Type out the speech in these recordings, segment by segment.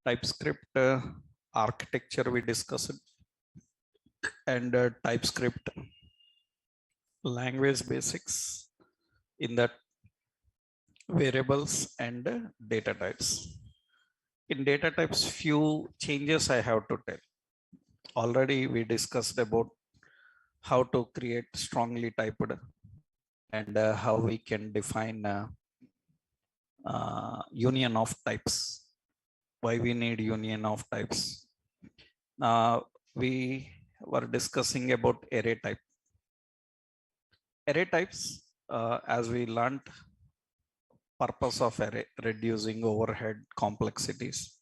TypeScript architecture we discussed, and TypeScript language basics in that variables and data types. In data types, few changes I have to tell. Already we discussed about how to create strongly typed and how we can define union of types. Why we need union of types. We were discussing about array type. Array types, as we learned, purpose of array, reducing overhead complexities.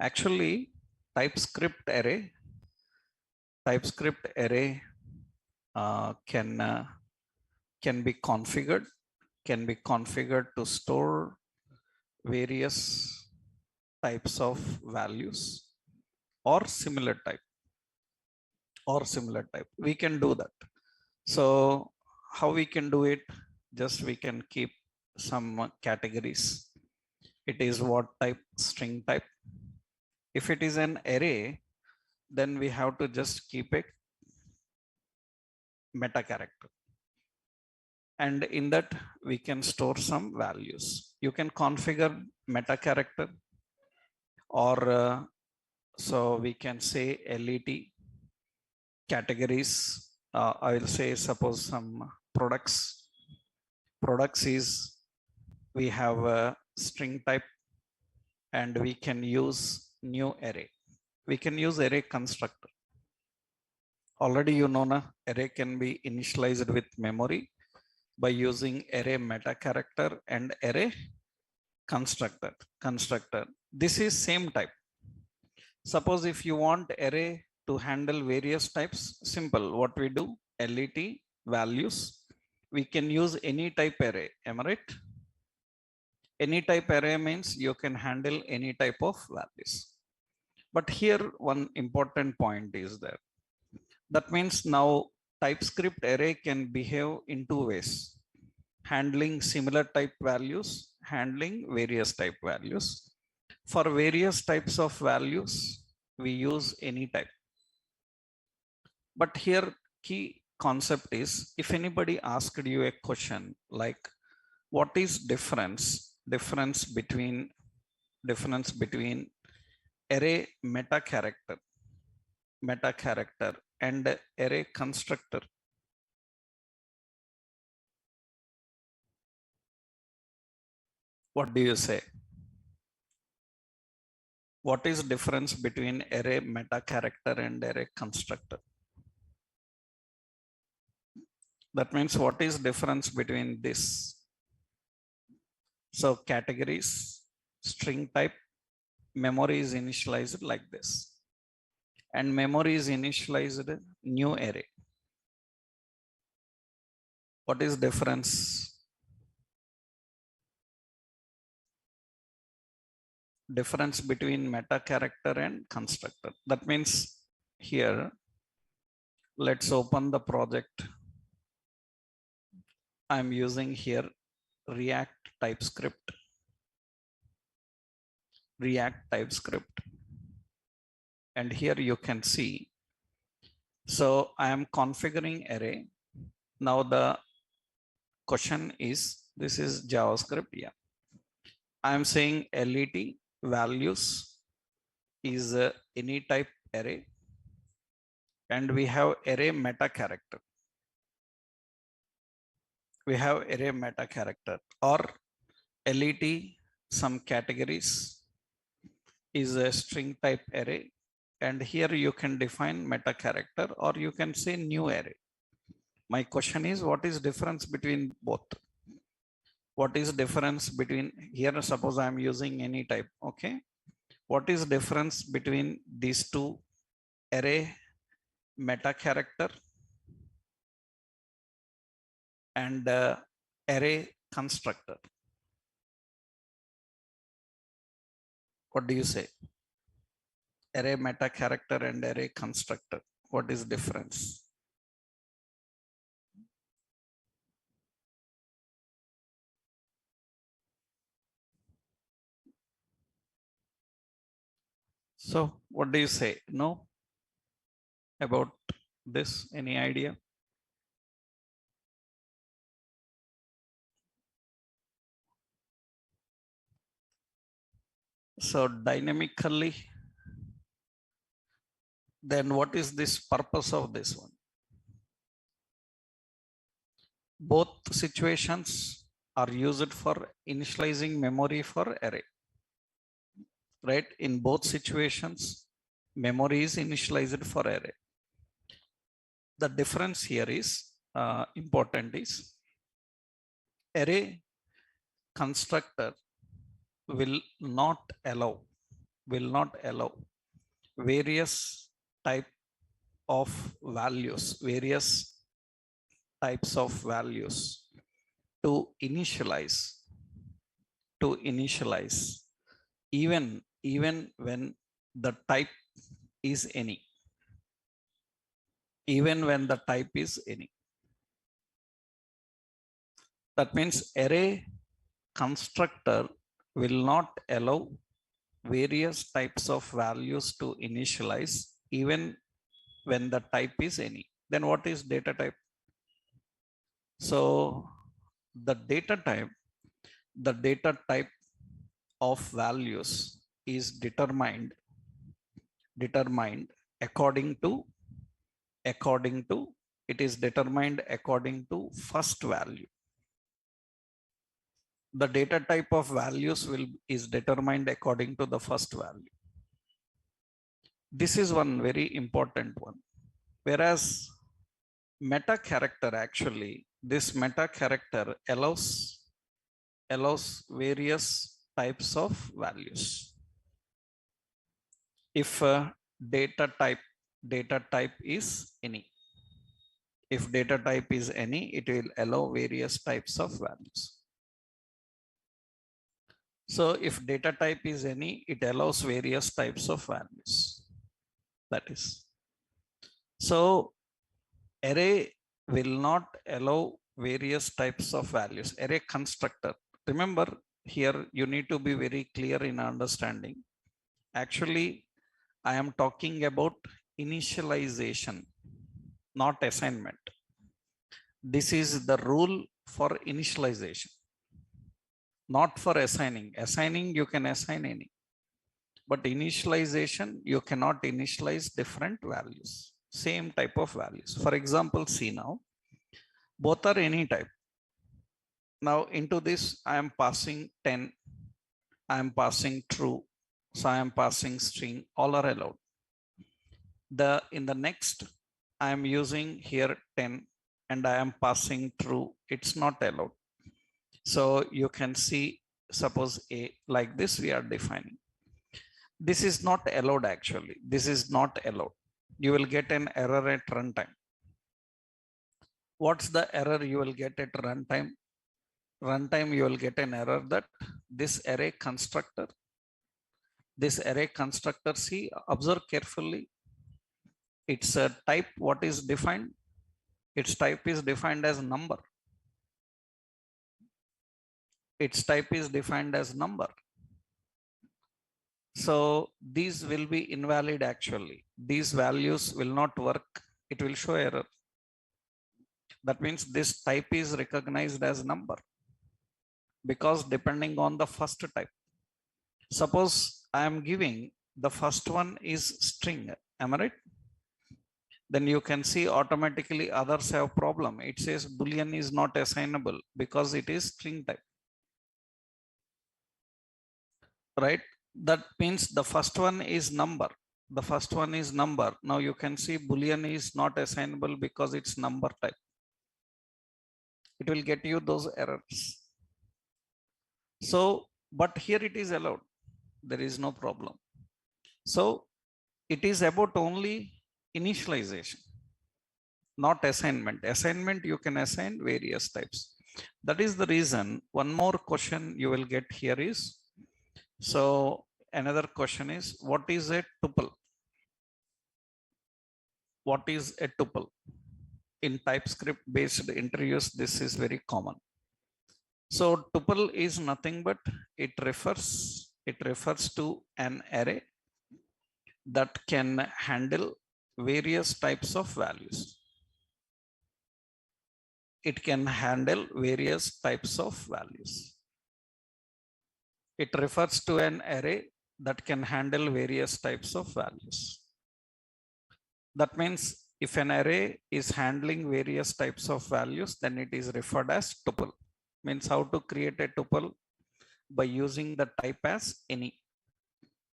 Actually, TypeScript array, TypeScript array can be configured to store various types of values or similar type we can do that. So how we can do it? Just we can keep some categories. It is what type? String type. If it is an array, then we have to just keep it meta character, and in that we can store some values. You can configure meta character, or so we can say let categories. I will say, suppose some products. Products is, we have a string type, and we can use new array. We can use array constructor. Already you know, array can be initialized with memory by using array meta character and array constructor. This is same type. Suppose if you want array to handle various types, simple. What we do? Let values. We can use any type array. Am I right? Any type array means you can handle any type of values. But here one important point is there. That means now TypeScript array can behave in two ways: handling similar type values, handling various type values. For various types of values, we use any type. But here key concept is, if anybody asked you a question like, what is difference between array meta character and array constructor? What do you say? What is difference between array meta character and array constructor? That means what is difference between this? So categories, string type, memory is initialized like this, and memory is initialized new array. What is difference? Difference between meta character and constructor. That means here, let's open the project. I'm using here React TypeScript. And here you can see. So I am configuring array. Now the question is, this is JavaScript. Yeah. I am saying let values is any type array, and we have array meta character. We have array meta character, or let some categories is a string type array, and here you can define meta character, or you can say new array. My question is, what is difference between both? What is difference between here? Suppose I am using any type. Okay, what is difference between these two? Array meta character and array constructor. What do you say? Array meta character and array constructor. What is difference? So what do you say? No about this? Any idea? So dynamically, then what is this purpose of this one? Both situations are used for initializing memory for array, right? In both situations, memory is initialized for array. The difference here is important is array constructor will not allow various type of values, various types of values to initialize, even when the type is any, even when the type is any. That means array constructor will not allow various types of values to initialize even when the type is any. Then what is data type? So the data type of values is determined according to it is determined according to first value. The data type of values is determined according to the first value. This is one very important one. Whereas meta character, actually, this meta character allows various types of values. If data type is any, if data type is any, it will allow various types of values. So if data type is any, it allows various types of values. That is. So array will not allow various types of values. Array constructor. Remember, here you need to be very clear in understanding. Actually, I am talking about initialization, not assignment. This is the rule for initialization, not for assigning. Assigning, you can assign any. But initialization, you cannot initialize different values, same type of values. For example, see now, both are any type. Now into this, I am passing 10, I am passing true, so I am passing string, all are allowed. In the next, I am using here 10 and I am passing true, it's not allowed. So you can see, suppose A, like this we are defining. This is not allowed actually. This is not allowed. You will get an error at runtime. What's the error you will get at runtime? Runtime, you will get an error that this array constructor, see, observe carefully. Its a type, what is defined? Its type is defined as number. Its type is defined as number. So these will be invalid actually. These values will not work. It will show error. That means this type is recognized as number because depending on the first type. Suppose I am giving the first one is string. Am I right? Then you can see automatically others have problem. It says Boolean is not assignable because it is string type. Right? That means the first one is number. The first one is number. Now you can see Boolean is not assignable because it's number type. It will get you those errors. So, but here it is allowed. There is no problem. So it is about only initialization, not assignment. Assignment, you can assign various types. That is the reason one more question you will get here is, so another question is, what is a tuple? What is a tuple? In TypeScript based interviews, this is very common. So tuple is nothing but it refers to an array that can handle various types of values. It can handle various types of values. It refers to an array that can handle various types of values. That means if an array is handling various types of values, then it is referred as tuple. Means how to create a tuple? By using the type as any.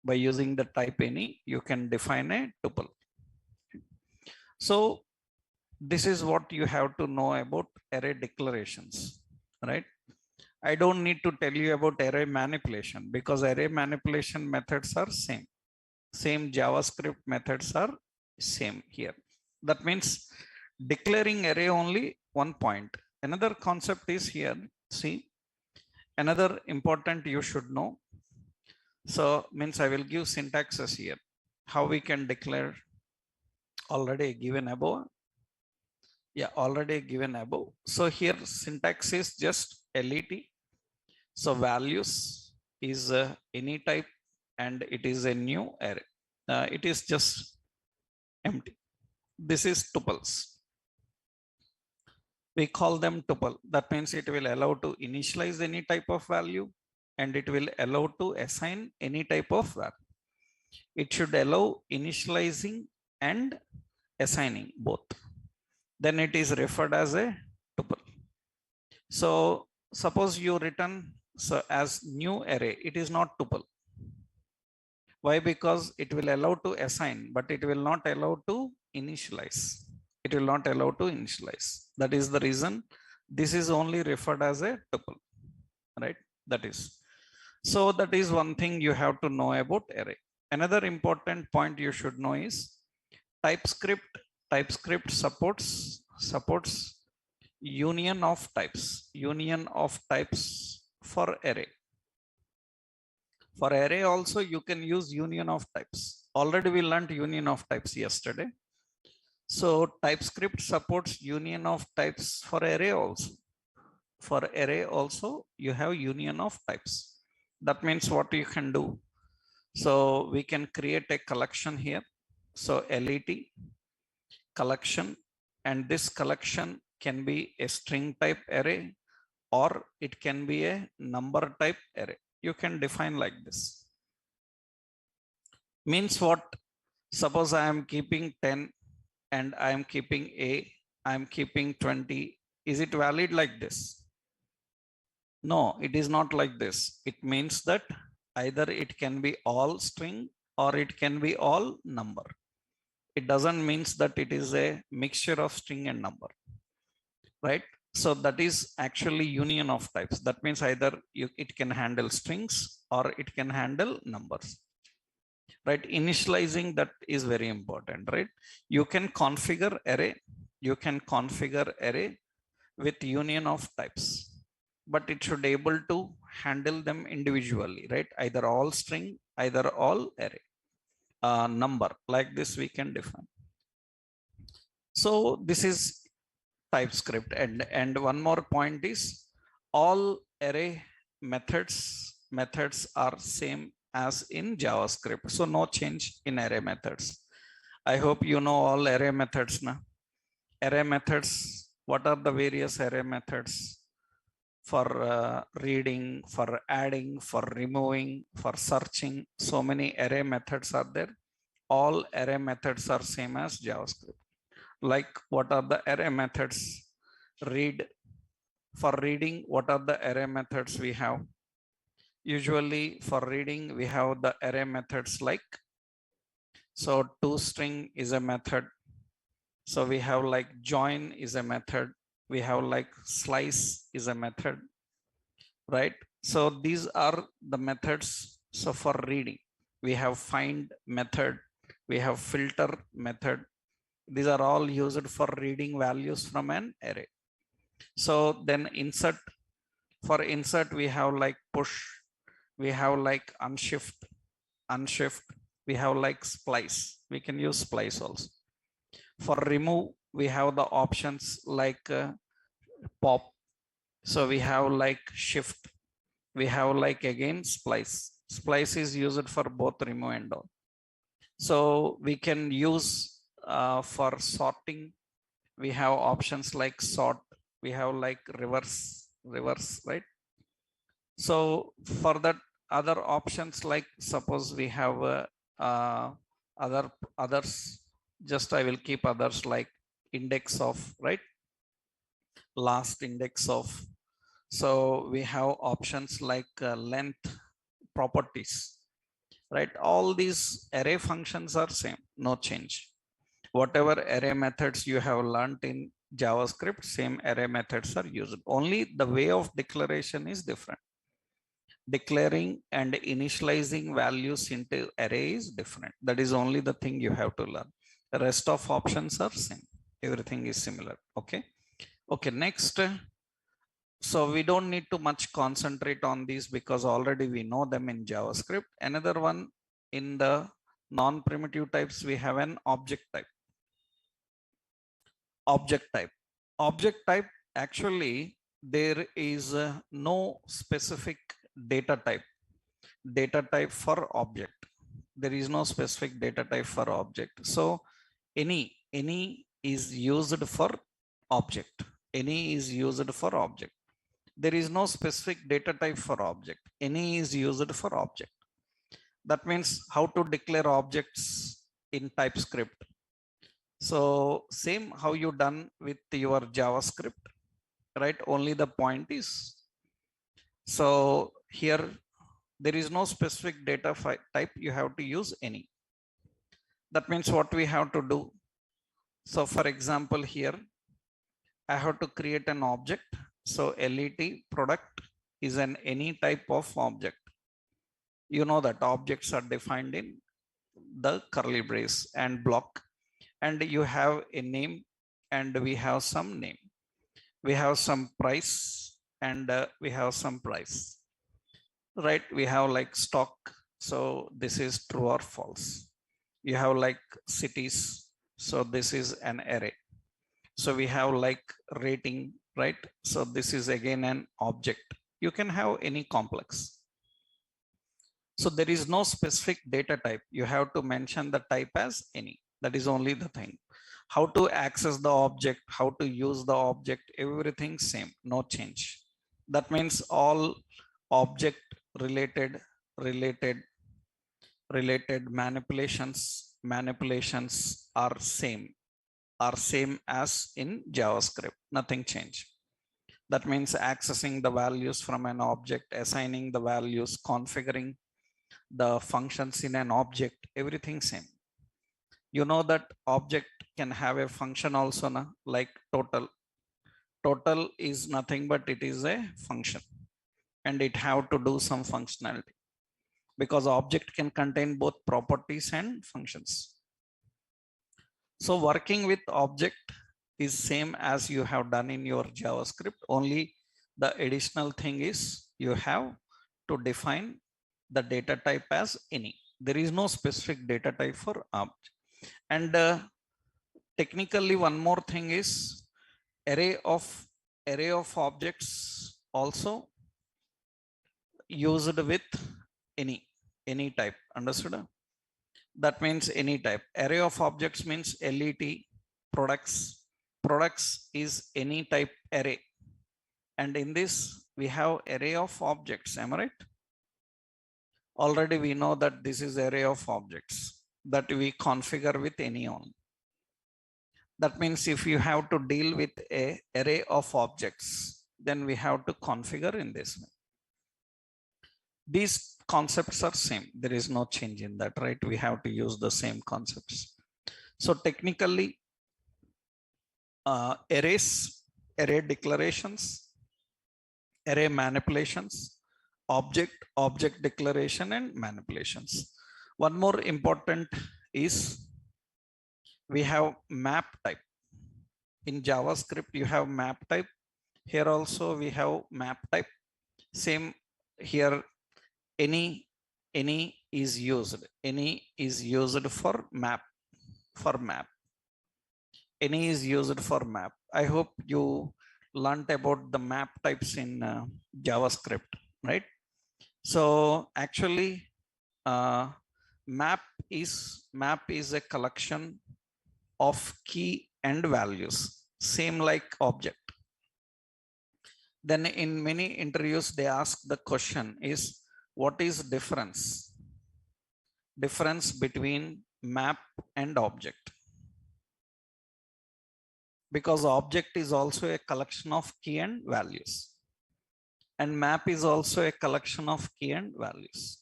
By using the type any, you can define a tuple. So this is what you have to know about array declarations, right? I don't need to tell you about array manipulation because array manipulation methods are same. Same JavaScript methods are same here. That means declaring array only one point. Another concept is here. See, another important you should know. So means I will give syntaxes here. How we can declare already given above. Yeah, already given above. So here syntax is just let. So values is any type and it is a new array. It is just empty. This is tuples. We call them tuple. That means it will allow to initialize any type of value and it will allow to assign any type of value. It should allow initializing and assigning both. Then it is referred as a tuple. So suppose you return as new array, it is not tuple. Why? Because it will allow to assign, but it will not allow to initialize. It will not allow to initialize. That is the reason this is only referred as a tuple, right? That is. So that is one thing you have to know about array. Another important point you should know is TypeScript. TypeScript supports union of types. Union of types for array. For array also you can use union of types. Already we learned union of types yesterday. So TypeScript supports union of types for array also. For array also you have union of types. That means what you can do. So we can create a collection here. So let collection, and this collection can be a string type array or it can be a number type array. You can define like this. Means what? Suppose I am keeping 10 and I am keeping A, I am keeping 20. Is it valid like this? No, it is not like this. It means that either it can be all string or it can be all number. It doesn't mean that it is a mixture of string and number, right? So that is actually union of types. That means either it can handle strings or it can handle numbers, right? Initializing that is very important, right? You can configure array. You can configure array with union of types, but it should able to handle them individually, right? Either all string, either all array. Number like this we can define. So this is TypeScript, and one more point is all array methods are same as in JavaScript. So no change in array methods. I hope you know all array methods now. Array methods, what are the various array methods? For reading, for adding, for removing, for searching, so many array methods are there. All array methods are same as JavaScript. Like what are the array methods? Read. For reading, what are the array methods we have? Usually for reading, we have the array methods like, so toString is a method. So we have like join is a method. We have like slice is a method, right? So these are the methods. So for reading, we have find method, we have filter method. These are all used for reading values from an array. So then insert, for insert we have like push, we have like unshift, we have like splice. We can use splice also. For remove, we have the options like pop. So we have like shift, we have like again splice. Splice is used for both remove and all. So we can use for sorting, we have options like sort, we have like reverse, right? So for that, other options like suppose we have other others, just I will keep others like index of, right? Last index of. So we have options like length properties, right? All these array functions are same, no change. Whatever array methods you have learned in JavaScript, same array methods are used. Only the way of declaration is different. Declaring and initializing values into array is different. That is only the thing you have to learn. The rest of options are same. Everything is similar. Okay. Okay. Next. So we don't need to much concentrate on these because already we know them in JavaScript. Another one, in the non-primitive types, we have an object type. Object type. Object type, actually, there is no specific data type. Data type for object. There is no specific data type for object. So any is used for object. Any is used for object. There is no specific data type for object. Any is used for object. That means how to declare objects in TypeScript. So same how you done with your JavaScript, right? Only the point is, so here there is no specific data type. You have to use any. That means what we have to do. So for example, here I have to create an object. So LET product is an any type of object. You know that objects are defined in the curly brace and block, and you have a name and we have some name. We have some price and we have some price, right? We have like stock. So this is true or false. You have like cities. So this is an array. So we have like rating, right? So this is again an object. You can have any complex. So there is no specific data type. You have to mention the type as any. That is only the thing. How to access the object, how to use the object, everything same, no change. That means all object related manipulations are same as in JavaScript. Nothing change. That means accessing the values from an object, assigning the values, configuring the functions in an object, everything same. You know that object can have a function also, na? Like total. Total is nothing but it is a function and it have to do some functionality because object can contain both properties and functions. So working with object is same as you have done in your JavaScript. Only the additional thing is you have to define the data type as any. There is no specific data type for object. And technically, one more thing is array of objects also used with any type. Understood? That means any type. Array of objects means LET products. Products is any type array. And in this, we have array of objects. Am I right? Already we know that this is array of objects that we configure with any on. That means if you have to deal with a array of objects, then we have to configure in this way. These concepts are same. There is no change in that, right? We have to use the same concepts. So technically, arrays, array declarations, array manipulations, object declaration and manipulations. One more important is we have map type. In JavaScript, you have map type. Here also we have map type. Same here, any is used. Any is used for map. Any is used for map. I hope you learned about the map types in JavaScript, right? So actually, map is a collection of key and values, same like object. Then in many interviews, they ask the question is, what is difference between map and object? Because object is also a collection of key and values, and map is also a collection of key and values.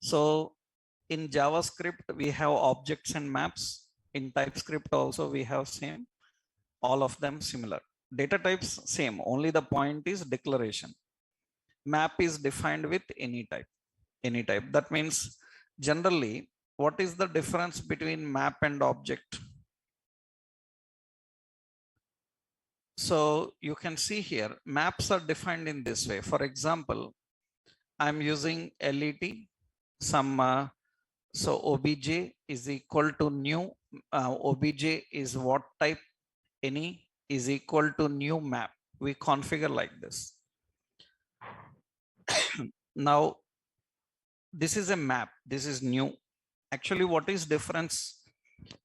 So in JavaScript, we have objects and maps. In TypeScript also, we have same, all of them similar. Data types same, only the point is declaration. Map is defined with any type. That means generally, what is the difference between map and object? So you can see here, maps are defined in this way. For example, I'm using let some so obj is equal to new, obj is what type, any is equal to new map. We configure like this. Now this is a map, this is new. Actually, what is difference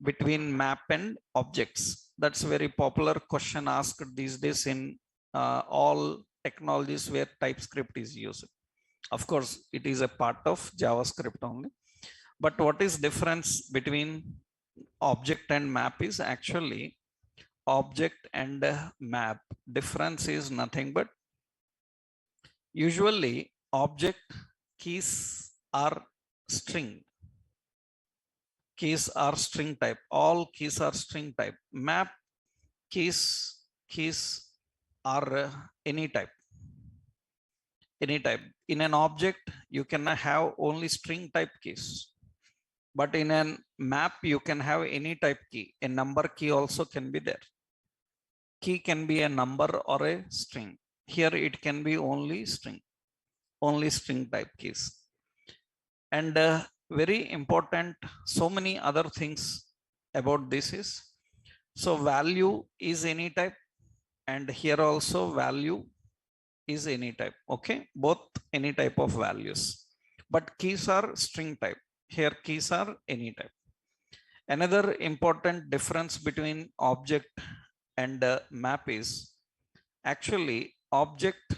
between map and objects? That's a very popular question asked these days in all technologies where TypeScript is used. Of course, it is a part of JavaScript only. But what is difference between object and map is actually object and map. Difference is nothing but usually object keys are string. Keys are string type. All keys are string type. Map keys are any type. Any type. In an object, you can have only string type keys. But in a map, you can have any type key. A number key also can be there. Key can be a number or a string. Here it can be only string type keys. And very important, so many other things about this is, so value is any type, and here also value is any type. Okay, both any type of values, but keys are string type. Here keys are any type. Another important difference between object and map is actually object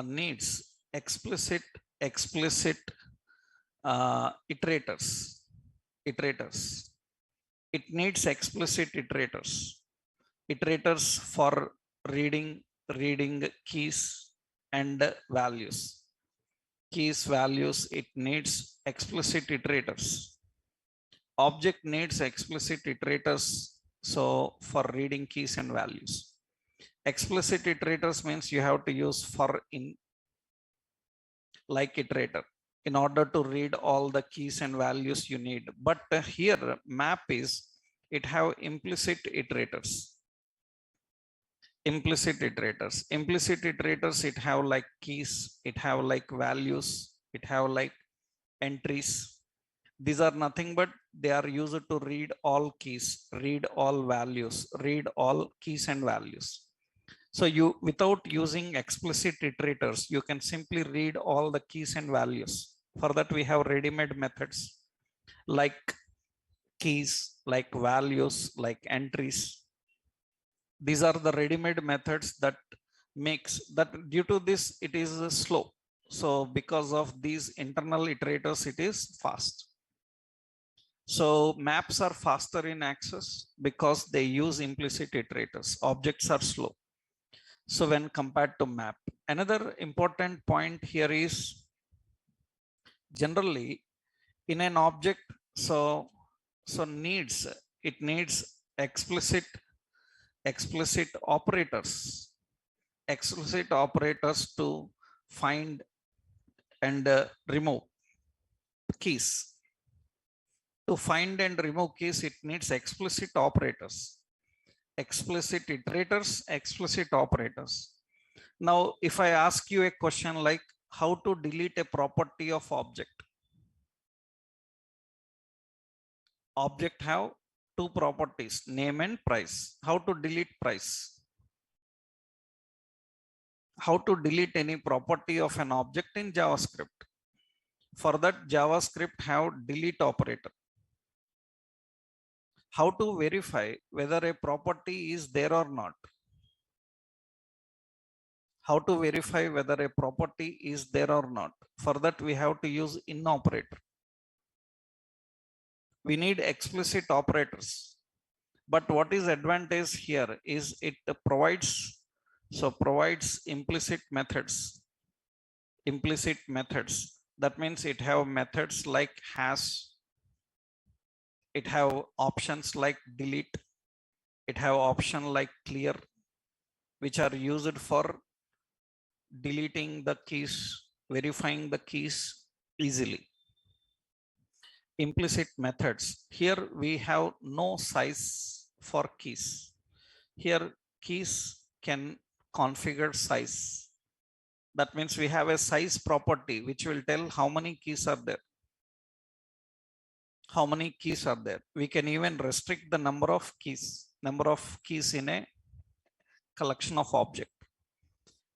needs explicit iterators. It needs explicit iterators for reading keys and values. Values, it needs explicit iterators. Object needs explicit iterators, so for reading keys and values. Explicit iterators means you have to use for in like iterator in order to read all the keys and values you need. But here map is, it have implicit iterators. Implicit iterators, it have like keys, it have like values, it have like entries. These are nothing but they are used to read all keys, read all values, read all keys and values. So you, without using explicit iterators, you can simply read all the keys and values. For that, we have ready-made methods like keys, like values, like entries. These are the ready-made methods that makes that, due to this, it is slow. So because of these internal iterators, it is fast. So maps are faster in access because they use implicit iterators. Objects are slow. So when compared to map, another important point here is generally in an object, so needs, it needs explicit operators to find and remove keys. To find and remove keys, it needs explicit operators, explicit iterators, explicit operators. Now, if I ask you a question like how to delete a property of object. Object have two properties, name and price. How to delete price? how to delete any property of an object in JavaScript. For that, JavaScript have delete operator. How to verify whether a property is there or not. How to verify whether a property is there or not. For that, we have to use in operator. We need explicit operators. But what is advantage here is it provides implicit methods. Implicit methods. That means it have methods like has, it have options like delete, it have option like clear, which are used for deleting the keys, verifying the keys easily. Implicit methods. Here we have no size for keys. Here keys can configure size. That means we have a size property which will tell how many keys are there. How many keys are there. We can even restrict the number of keys in a collection of object.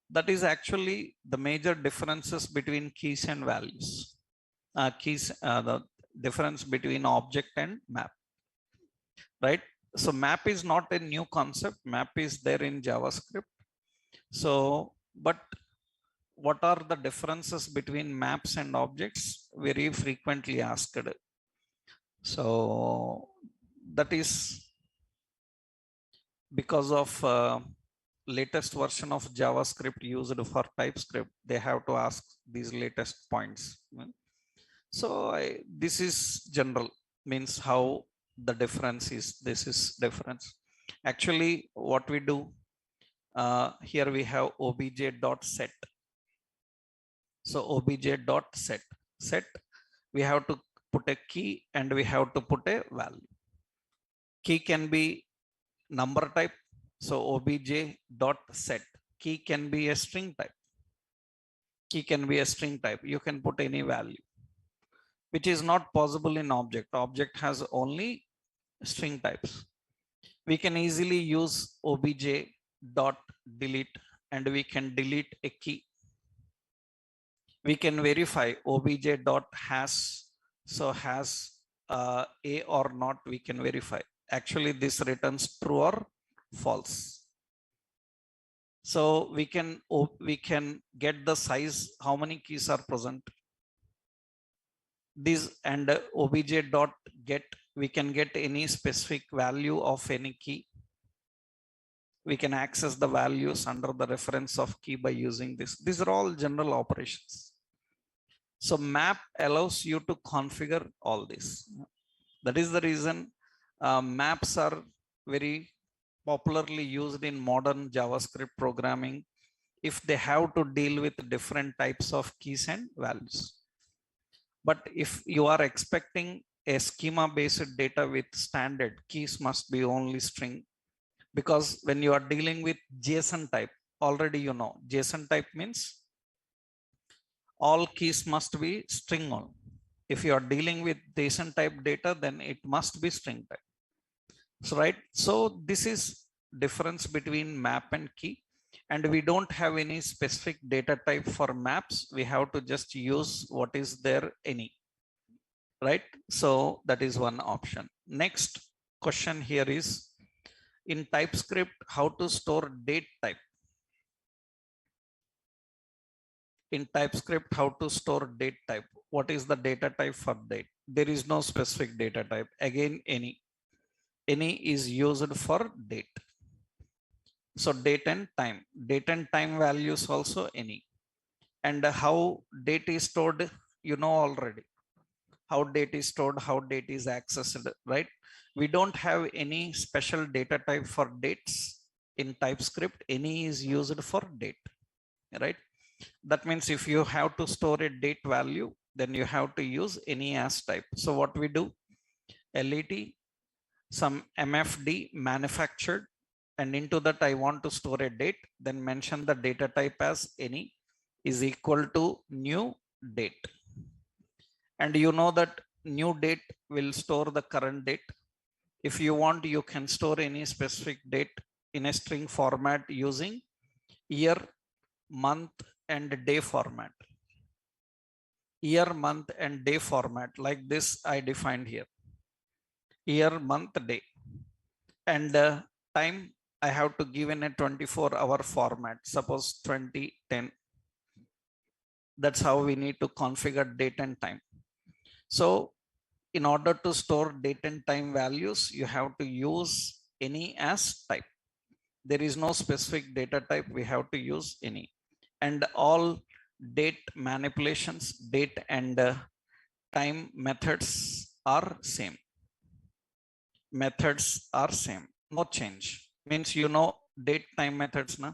That is actually the major differences between keys and values. The difference between object and map, right? So map is not a new concept. Map is there in JavaScript. So, but what are the differences between maps and objects? Very frequently asked. So that is because of latest version of JavaScript used for TypeScript. They have to ask these latest points. So this is general, means how the difference is. This is difference. Actually, what we do here, we have obj.set. So obj.set, set, we have to put a key and we have to put a value. Key can be number type. So obj.set, key can be a string type. Key can be a string type. You can put any value, which is not possible in object. Object has only string types. We can easily use obj.delete and we can delete a key. We can verify obj.has. So has a or not, we can verify. Actually, this returns true or false. So we can get the size, how many keys are present. This and obj.get, we can get any specific value of any key. We can access the values under the reference of key by using this. These are all general operations. So map allows you to configure all this. That is the reason maps are very popularly used in modern JavaScript programming, if they have to deal with different types of keys and values. But if you are expecting a schema based data with standard, keys must be only string. Because when you are dealing with JSON type, already you know JSON type means all keys must be string only. If you are dealing with JSON type data, then it must be string type. So right, so this is difference between map and key. And we don't have any specific data type for maps. We have to just use what is there, any, right? So that is one option. Next question here is, in TypeScript, how to store date type. In TypeScript, how to store date type. What is the data type for date? There is no specific data type. Again, any. Any is used for date. So date and time. Date and time values also any. And how date is stored, you know already. How date is stored, how date is accessed, right? We don't have any special data type for dates in TypeScript. Any is used for date, right? That means if you have to store a date value, then you have to use any as type. So what we do, let some MFD manufactured, and into that I want to store a date, then mention the data type as any is equal to new date. And you know that new date will store the current date. If you want, you can store any specific date in a string format using year month and day format. Year, month and day format like this I defined here. Year, month, day. And time I have to give in a 24-hour format. Suppose 2010. That's how we need to configure date and time. So in order to store date and time values, you have to use any as type. There is no specific data type. We have to use any. And all date manipulations, date and time methods are same. Methods are same. No change. Means date time methods na.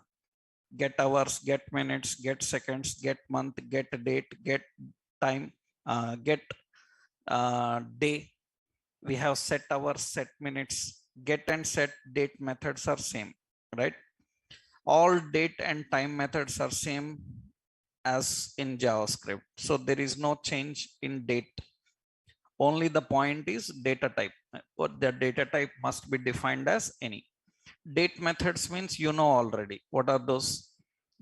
Get hours, get minutes, get seconds, get month, get date, get time, get day. We have set hours, set minutes, get and set date methods are same, right? All date and time methods are same as in JavaScript. So there is no change in date. Only the point is data type. What the data type must be defined as any. Date methods means already. What are those?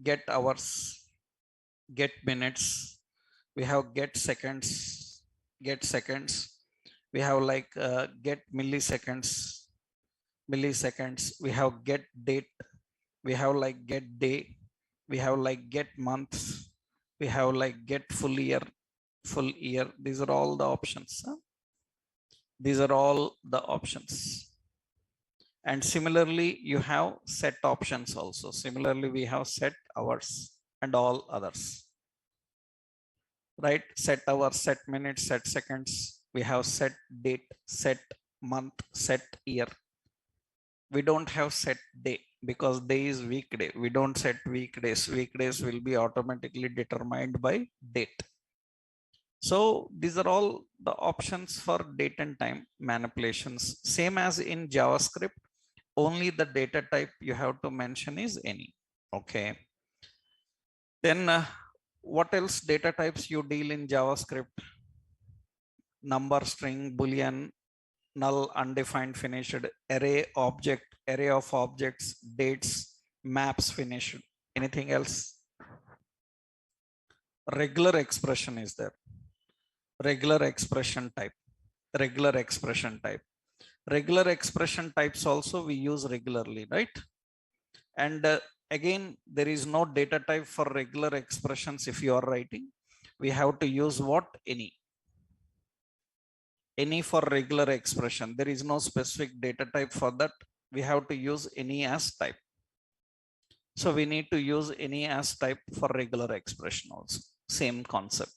Get hours, get minutes. We have get seconds, get seconds. We have like get milliseconds, we have get date, we have like get day, we have like get months, we have like get full year. These are all the options. These are all the options. And similarly you have set options also. Similarly we have set hours and all others, right? Set hours, set minutes, set seconds. We have set date, set month, set year. We don't have set day because day is weekday. We don't set weekdays. Weekdays will be automatically determined by date. So these are all the options for date and time manipulations. Same as in JavaScript, only the data type you have to mention is any. Okay. Then what else data types you deal in JavaScript? Number, string, boolean, null, undefined, finished, array, object, array of objects, dates, maps, finished. Anything else? Regular expression is there. Regular expression type. Regular expression type. Regular expression types also we use regularly, right? And again, there is no data type for regular expressions. If you are writing, we have to use what? Any for regular expression. There is no specific data type for that. We have to use any as type. So we need to use any as type for regular expression also. Same concept.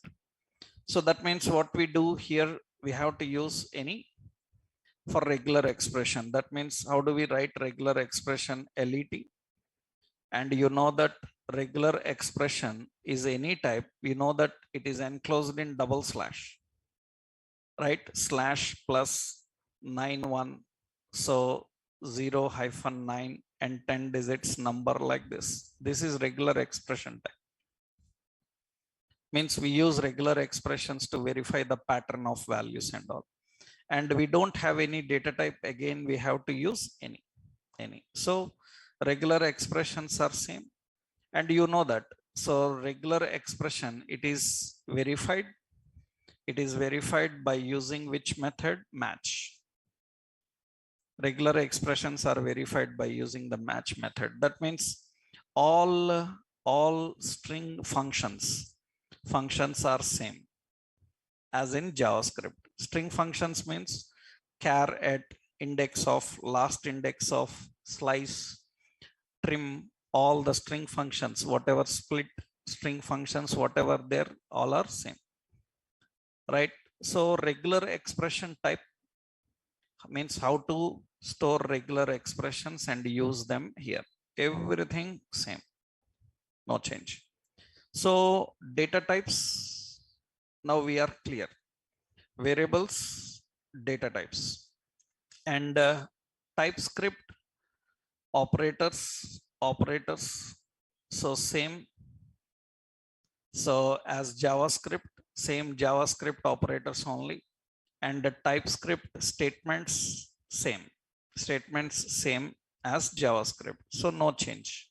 So that means what we do here, we have to use any for regular expression. That means how do we write regular expression? LET. And you know that regular expression is any type. We know that it is enclosed in double slash, right? Slash plus 91. So 0-9 and 10 digits number like this. This is regular expression type. Means we use regular expressions to verify the pattern of values and all. And we don't have any data type. Again, we have to use any. So regular expressions are same. And you know that. So regular expression, it is verified. It is verified by using which method? Match. Regular expressions are verified by using the match method. That means all string functions are same as in JavaScript. String functions means char, at, index of, last index of, slice, trim, all the string functions, whatever split string functions, whatever there, all are same, right? So regular expression type means how to store regular expressions and use them here. Everything same, no change. So data types, now we are clear. Variables, data types, and TypeScript, operators. So same. So as JavaScript, same JavaScript operators only. And the TypeScript statements, same. Statements same as JavaScript. So no change.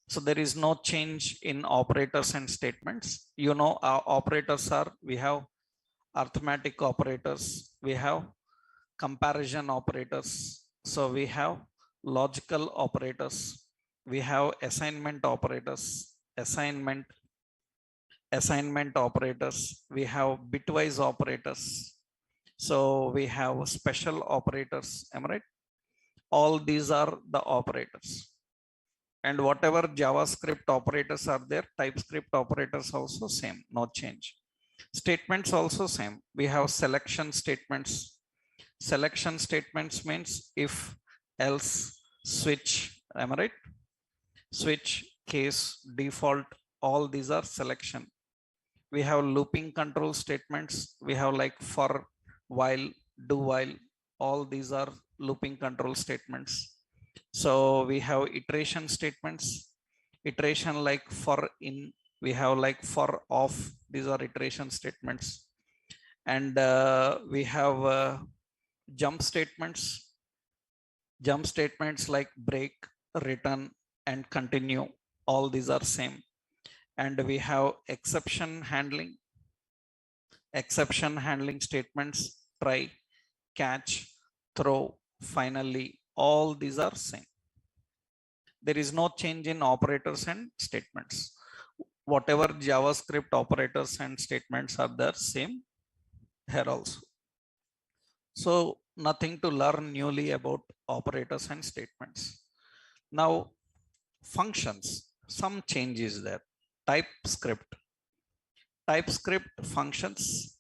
So there is no change in operators and statements. You know, our operators are, we have arithmetic operators, we have comparison operators. So we have logical operators, we have assignment operators, assignment operators, we have bitwise operators. So we have special operators, am I right? All these are the operators. And whatever JavaScript operators are there, TypeScript operators also same, no change. Statements also same. We have selection statements. Selection statements means if, else, switch, am I right? Switch, case, default, all these are selection. We have looping control statements. We have like for, while, do while, all these are looping control statements. So we have iteration statements, iteration like for in, we have like for off, these are iteration statements. And we have jump statements, like break, return, and continue, all these are same. And we have exception handling statements, try, catch, throw, finally, all these are same. There is no change in operators and statements. Whatever JavaScript operators and statements are there, same here also. So nothing to learn newly about operators and statements. Now functions, some changes there. TypeScript functions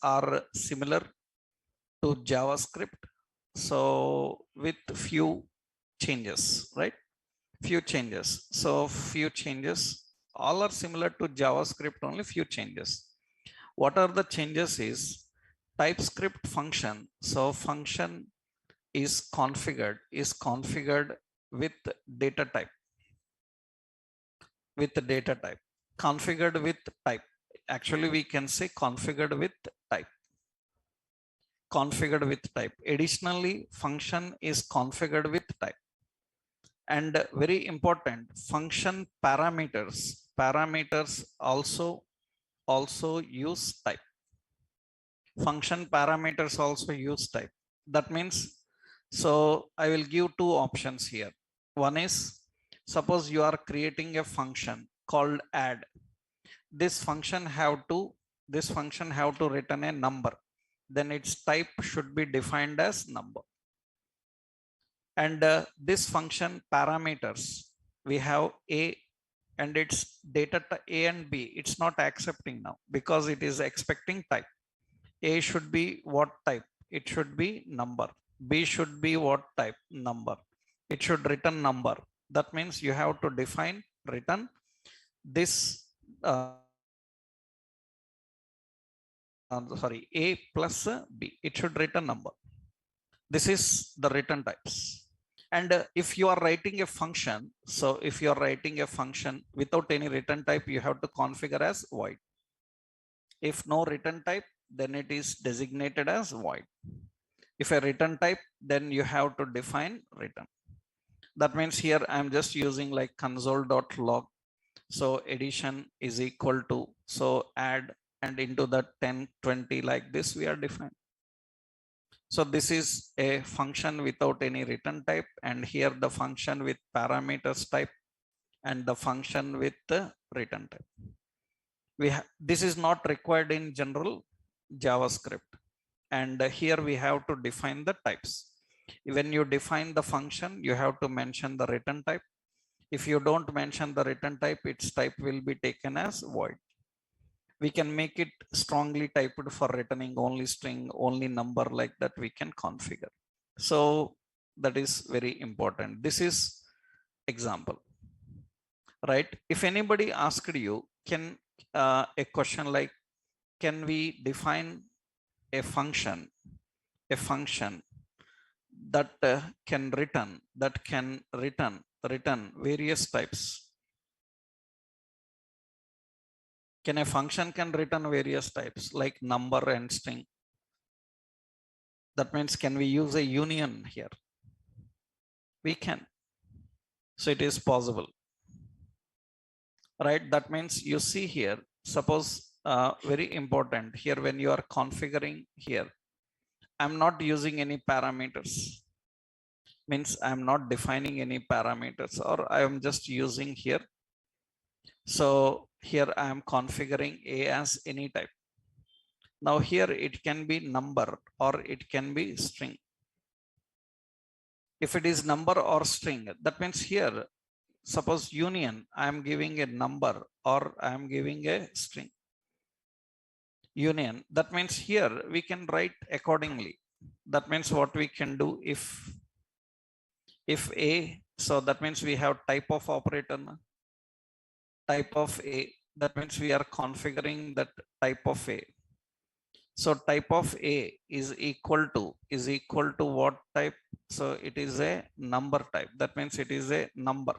are similar to JavaScript. So with few changes, right? Few changes. So few changes, all are similar to JavaScript, only few changes. What are the changes is TypeScript function. So function is configured with data type, configured with type. Actually, we can say configured with type. Additionally, function is configured with type. And very important, function parameters also use type. Function parameters also use type. That means, so I will give two options here. One is, suppose you are creating a function called add. This function have to return a number. Then its type should be defined as number. And this function parameters, we have a, and its data a and b. It's not accepting now because it is expecting type. A should be what type? It should be number. B should be what type? Number. It should return number. That means you have to define return this A plus B. It should return number. This is the return types. And if you are writing a function, so if you are writing a function without any return type, you have to configure as void. If no return type, then it is designated as void. If a return type, then you have to define return. That means here I'm just using like console.log. So addition is equal to, so add, and into the 10, 20 like this we are defined. So this is a function without any return type, and here the function with parameters type and the function with the return type. This is not required in general JavaScript. And here we have to define the types. When you define the function, you have to mention the return type. If you don't mention the return type, its type will be taken as void. We can make it strongly typed for returning only string, only number, like that we can configure. So that is very important. This is example, right? If anybody asked you, can a question like, can we define a function that can return various types? Can a function can return various types like number and string? That means, can we use a union here? We can. So it is possible. right? That means you see here, suppose very important here when you are configuring here, I'm not using any parameters, means I'm not defining any parameters, or I am just using here. So here I am configuring A as any type. Now here it can be number or it can be string. If it is number or string, that means here, suppose union, I am giving a number or I am giving a string. Union, that means here we can write accordingly. That means what we can do, if A, so that means we have type of operator, type of A, that means we are configuring that type of A. So type of A is equal to what type? So it is a number type. That means it is a number.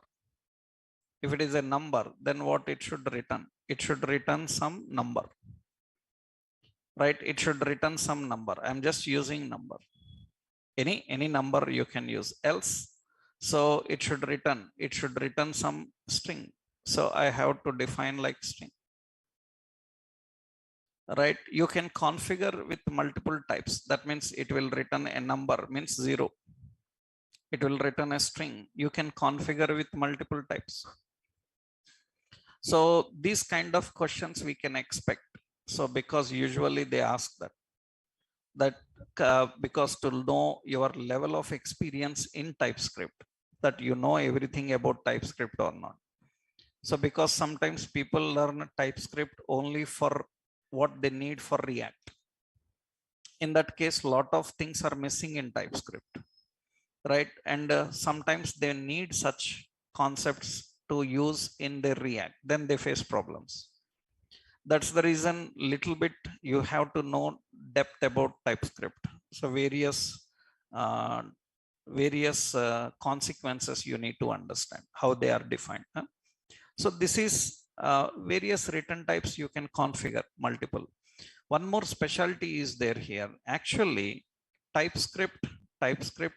If it is a number, then what it should return? It should return some number, right? It should return some number. I'm just using number. Any number you can use. Else, so it should return some string. So I have to define like string. Right, you can configure with multiple types. That means it will return a number, means 0. It will return a string. You can configure with multiple types. So these kind of questions we can expect. So because usually they ask that because to know your level of experience in TypeScript, that you know everything about TypeScript or not. So because sometimes people learn TypeScript only for what they need for React. In that case, a lot of things are missing in TypeScript, right? And sometimes they need such concepts to use in their React, then they face problems. That's the reason little bit you have to know depth about TypeScript. So various consequences you need to understand how they are defined. Huh? So this is various return types you can configure multiple. One more specialty is there here. Actually, TypeScript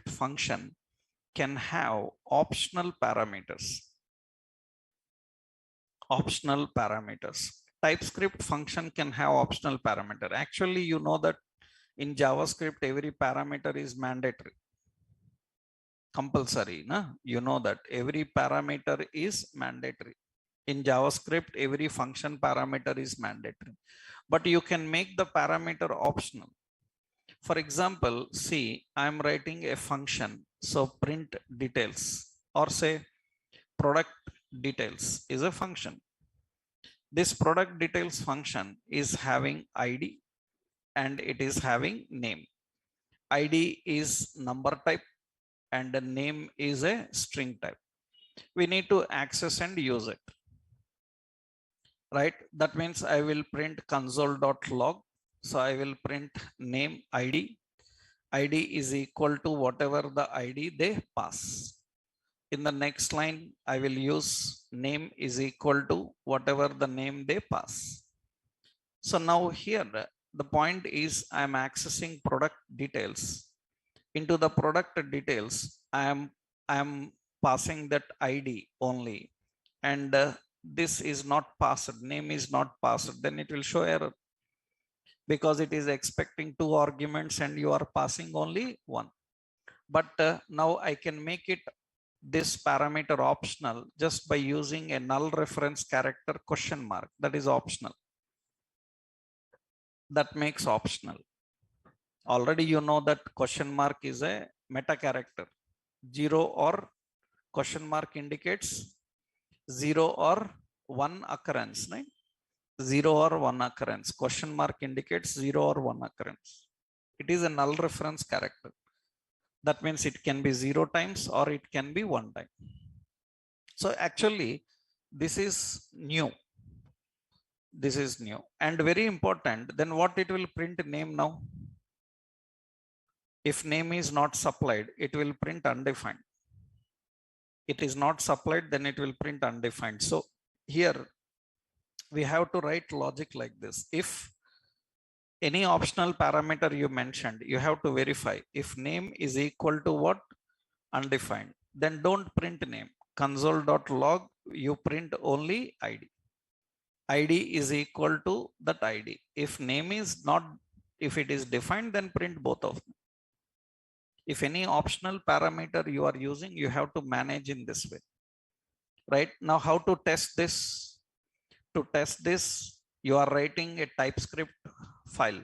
function can have optional parameters. Optional parameters. TypeScript function can have optional parameter. Actually, you know that in JavaScript, every parameter is mandatory. Compulsory, na? You know that every parameter is mandatory. In JavaScript, every function parameter is mandatory, but you can make the parameter optional. For example, see, I'm writing a function. So print details, or say product details is a function. This product details function is having ID and it is having name. ID is number type and the name is a string type. We need to access and use it. Right? That means I will print console.log. So I will print name ID. ID is equal to whatever the ID they pass. In the next line, I will use name is equal to whatever the name they pass. So now here, the point is I am accessing product details. Into the product details, I am passing that ID only. And this is not passed, name is not passed, then it will show error because it is expecting 2 arguments and you are passing only 1. But now I can make it this parameter optional just by using a null reference character question mark. That is optional. That makes optional. Already you know that question mark is a meta character. 0 or question mark indicates 0 or 1 occurrence, right? 0 or 1 occurrence. Question mark indicates 0 or 1 occurrence. It is a null reference character. That means it can be 0 times or it can be 1 time. So actually, this is new. This is new and very important. Then what it will print name now? If name is not supplied, it will print undefined. It is not supplied, then it will print undefined. So here we have to write logic like this. If any optional parameter you mentioned, you have to verify if name is equal to what? Undefined. Then don't print name. Console.log, you print only ID. ID is equal to that ID. If name is not, if it is defined, then print both of them. If any optional parameter you are using, you have to manage in this way. Right now, how to test this? To test this, you are writing a TypeScript file.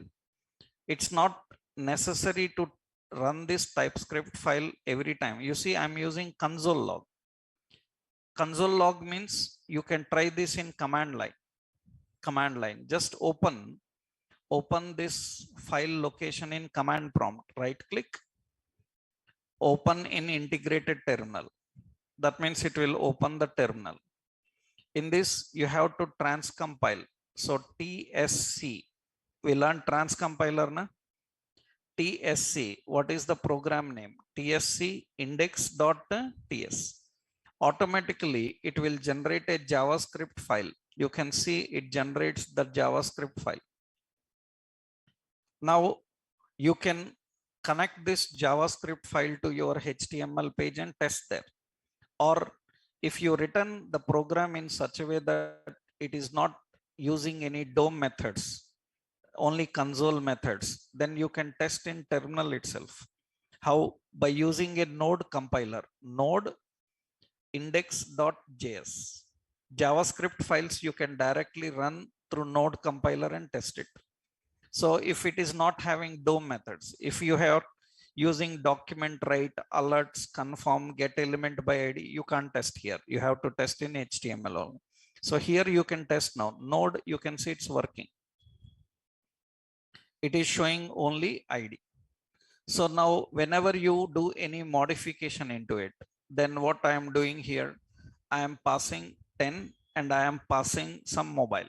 It's not necessary to run this TypeScript file every time. You see, I'm using console log. Console log means you can try this in command line. Command line, just open this file location in command prompt, right click, open in integrated terminal. That means it will open the terminal. In this, you have to transcompile. So TSC, we learn transcompiler na. TSC, what is the program name? TSC index.ts. Automatically it will generate a JavaScript file. You can see it generates the JavaScript file. Now you can connect this JavaScript file to your HTML page and test there. Or if you return the program in such a way that it is not using any DOM methods, only console methods, then you can test in terminal itself. How? By using a node compiler, node index.js. JavaScript files you can directly run through node compiler and test it. So if it is not having DOM methods, if you have using document write, alerts, confirm, get element by ID, you can't test here. You have to test in HTML only. So here you can test now. Node, you can see it's working. It is showing only ID. So now whenever you do any modification into it, then what I am doing here, I am passing 10 and I am passing some mobile.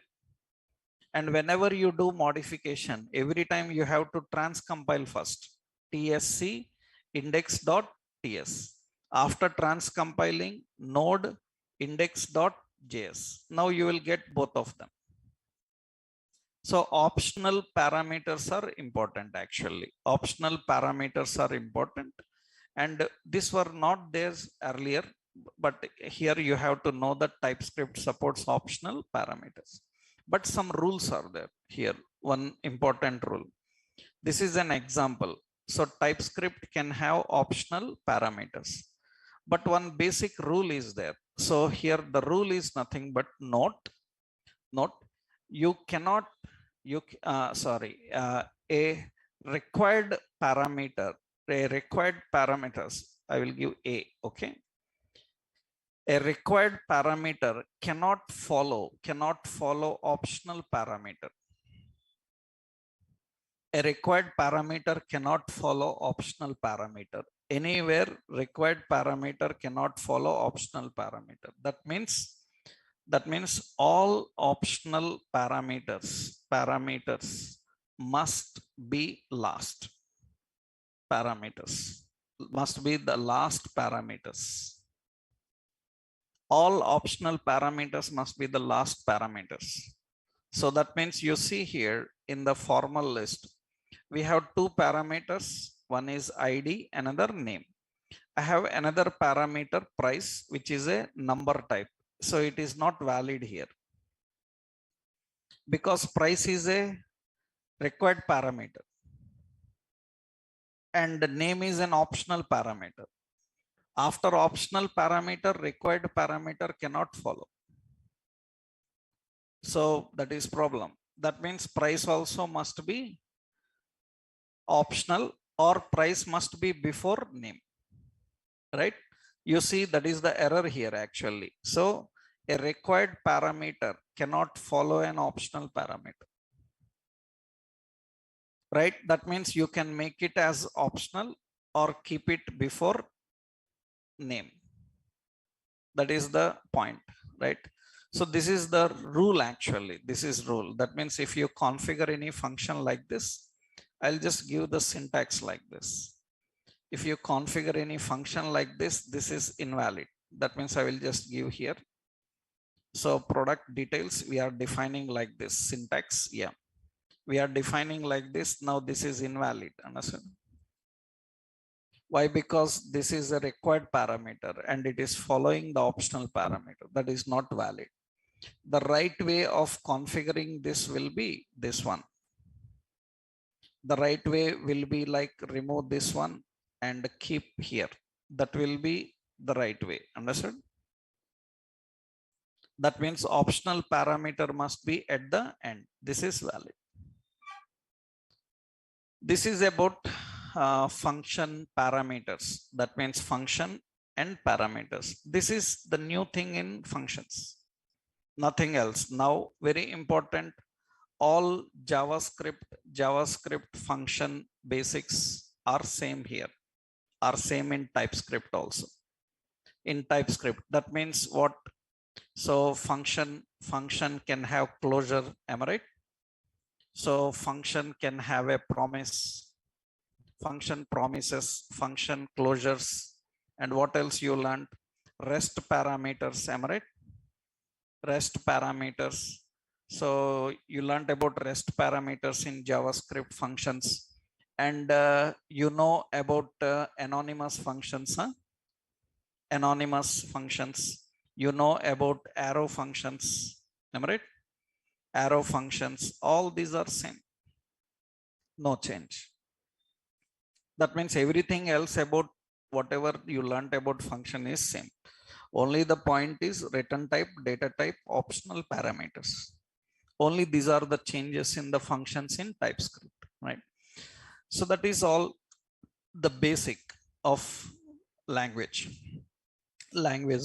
And whenever you do modification, every time you have to transcompile first. TSC index.ts. After transcompiling, node index.js. Now you will get both of them. So optional parameters are important actually. Optional parameters are important. And these were not there earlier, but here you have to know that TypeScript supports optional parameters. But some rules are there here. One important rule. This is an example. So TypeScript can have optional parameters, but one basic rule is there. So here the rule is nothing but note. You cannot, a required parameter, I will give a, okay. A required parameter cannot follow optional parameter. A required parameter cannot follow optional parameter. Anywhere required parameter cannot follow optional parameter. That means all optional parameters must be last. Parameters must be the last parameters. All optional parameters must be the last parameters. So that means you see here in the formal list, we have two parameters. One is ID, another name. I have another parameter price, which is a number type. So it is not valid here because price is a required parameter and the name is an optional parameter. After optional parameter, required parameter cannot follow. So that is problem. That means price also must be optional or price must be before name, right? You see that is the error here actually. So a required parameter cannot follow an optional parameter, right? That means you can make it as optional or keep it before name. That is the point, right? So this is the rule actually. This is rule. That means if you configure any function like this, I'll just give the syntax like this. If you configure any function like this, this is invalid. That means I will just give here. So product details, we are defining like this syntax. Yeah, we are defining like this. Now this is invalid. Understand? Why? Because this is a required parameter and it is following the optional parameter. That is not valid. The right way of configuring this will be this one. The right way will be like remove this one and keep here. That will be the right way. Understood? That means optional parameter must be at the end. This is valid. This is about function parameters. That means function and parameters. This is the new thing in functions. Nothing else. Now, very important, all JavaScript function basics are same here, are same in TypeScript also. In TypeScript, that means what? So function can have closure, am I right? So function can have a promise, function promises, function closures, and what else you learned? REST parameters, am I right? REST parameters. So you learned about REST parameters in JavaScript functions, and you know about anonymous functions, huh? Anonymous functions. You know about arrow functions, am I right? Arrow functions. All these are same. No change. That means everything else about whatever you learned about function is same. Only the point is return type, data type, optional parameters. Only these are the changes in the functions in TypeScript, right? So that is all the basic of language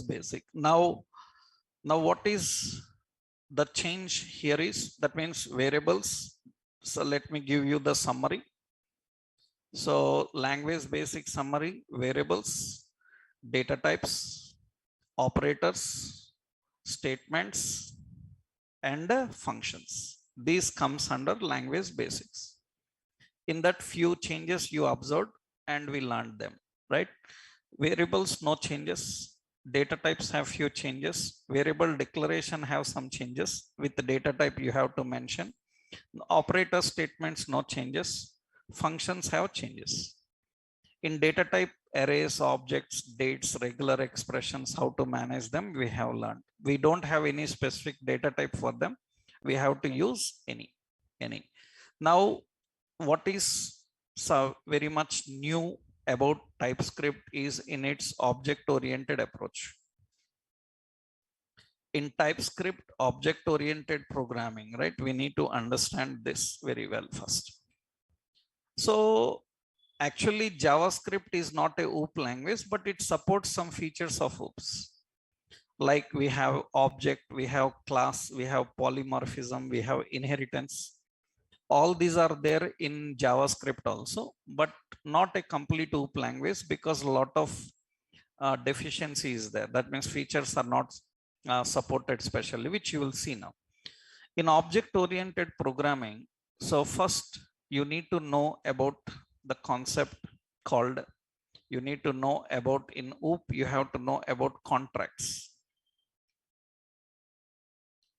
basic. Now what is the change here is, that means variables. So let me give you the summary. So language basic summary: variables, data types, operators, statements, and functions. These comes under language basics. In that, few changes you observed and we learned them, right? Variables, no changes. Data types have few changes. Variable declaration have some changes. With the data type you have to mention. Operator statements, no changes. Functions have changes. In data type, arrays, objects, dates, regular expressions, how to manage them, we have learned. We don't have any specific data type for them. We have to use any. Now, what is so very much new about TypeScript is in its object-oriented approach. In TypeScript, object-oriented programming, right? We need to understand this very well first. So actually, JavaScript is not a OOP language, but it supports some features of OOPs. Like we have object, we have class, we have polymorphism, we have inheritance. All these are there in JavaScript also, but not a complete OOP language because a lot of deficiency is there. That means features are not supported specially, which you will see now. In object-oriented programming, so first you need to know about the concept called, you need to know about, in OOP, you have to know about contracts.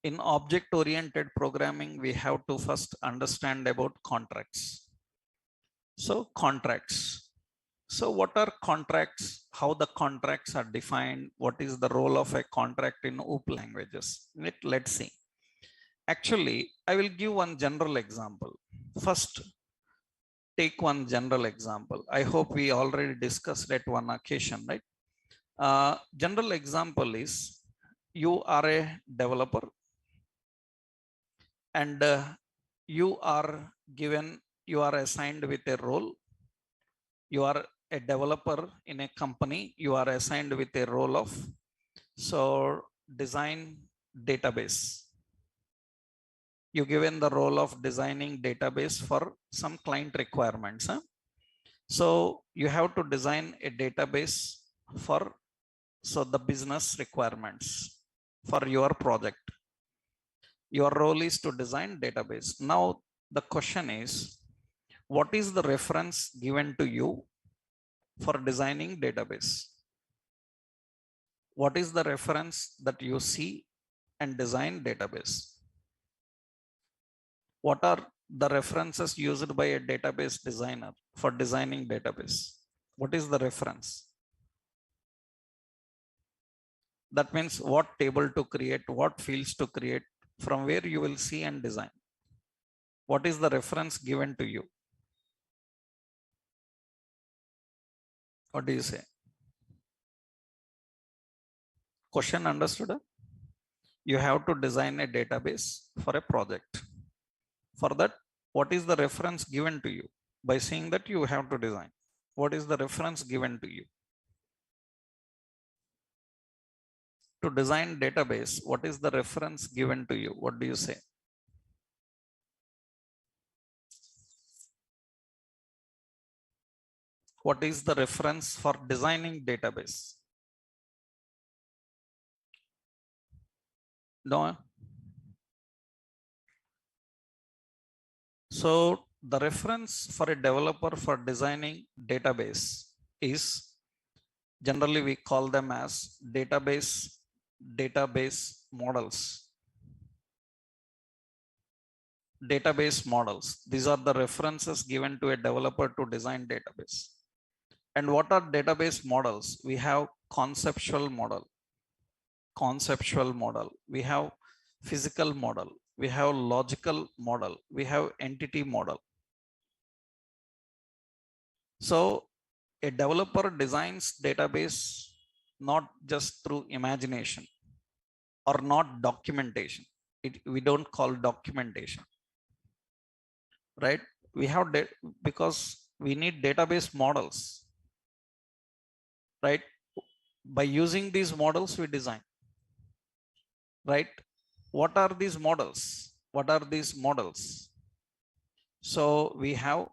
In object-oriented programming, we have to first understand about contracts. So contracts. So what are contracts? How the contracts are defined? What is the role of a contract in OOP languages? Let's see. Actually, I will give one general example. First, take one general example. I hope we already discussed at one occasion, right? General example is, you are a developer and you are assigned with a role. You are a developer in a company. You are assigned with a role of, so design database. You given the role of designing database for some client requirements. Huh? So you have to design a database for the business requirements for your project. Your role is to design database. Now the question is, what is the reference given to you for designing database? What is the reference that you see and design database? What are the references used by a database designer for designing database? What is the reference? That means what table to create, what fields to create, from where you will see and design. What is the reference given to you? What do you say? Question understood? You have to design a database for a project. For that, what is the reference given to you? By saying that, you have to design. What is the reference given to you? To design database, what is the reference given to you? What do you say? What is the reference for designing database? No. So the reference for a developer for designing database is, generally we call them as database models. Database models. These are the references given to a developer to design database. And what are database models? We have conceptual model. We have physical model. We have logical model. We have entity model. So a developer designs database not just through imagination or not documentation. We don't call documentation, right? We have because we need database models, right? By using these models, we design, right? What are these models? So we have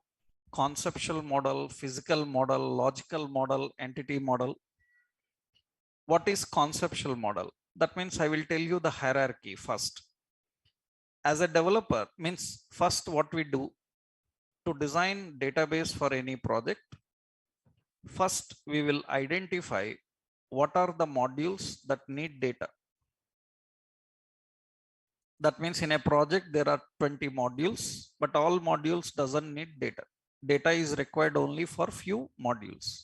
conceptual model, physical model, logical model, entity model. What is conceptual model? That means I will tell you the hierarchy first. As a developer, means first what we do to design database for any project. First, we will identify what are the modules that need data. That means in a project, there are 20 modules, but all modules doesn't need data. Data is required only for few modules.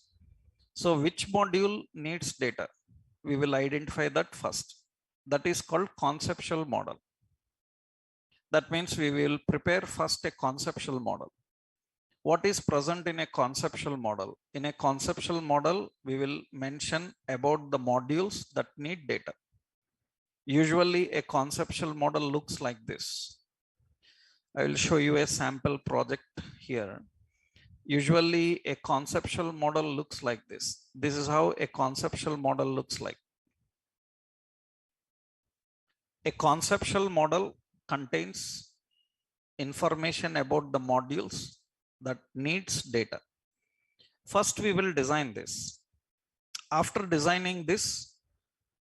So which module needs data? We will identify that first. That is called conceptual model. That means we will prepare first a conceptual model. What is present in a conceptual model? In a conceptual model, we will mention about the modules that need data. Usually a conceptual model looks like this. I will show you a sample project here. Usually a conceptual model looks like this. This is how a conceptual model looks like. A conceptual model contains information about the modules that needs data. First, we will design this. After designing this,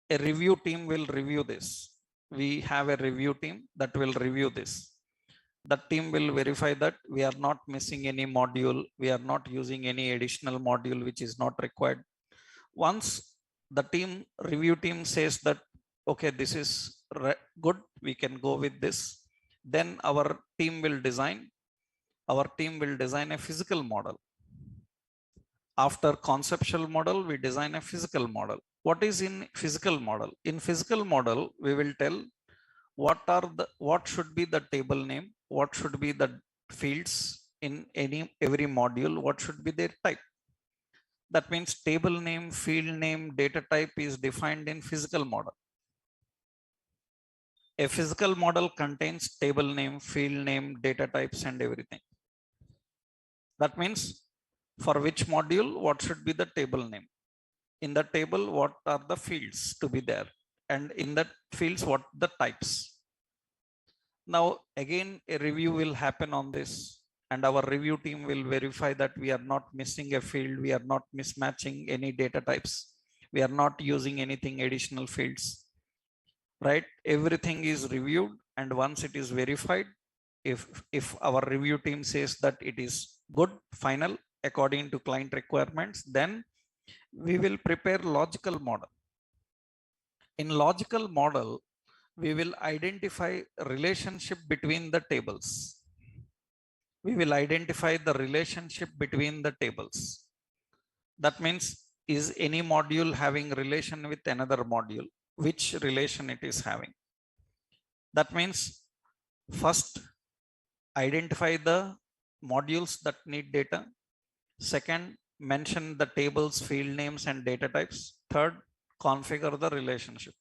a review team will review this. We have a review team that will review this. The team will verify that we are not missing any module. We are not using any additional module which is not required. Once the review team says that, okay, this is good, we can go with this. Then our team will design a physical model. After conceptual model, we design a physical model. What is in physical model? In physical model, we will tell what should be the table name, what should be the fields in every module, what should be their type. That means table name, field name, data type is defined in physical model. A physical model contains table name, field name, data types, and everything. That means for which module, what should be the table name? In the table, what are the fields to be there? And in that fields, what the types? Now, again, a review will happen on this, and our review team will verify that we are not missing a field, we are not mismatching any data types, we are not using anything additional fields, right? Everything is reviewed, and once it is verified, if our review team says that it is good, final, according to client requirements, then we will prepare logical model. In logical model, we will identify relationship between the tables. We will identify the relationship between the tables. That means is any module having relation with another module, which relation it is having. That means first identify the modules that need data. Second, mention the tables, field names, and data types. Third, configure the relationship.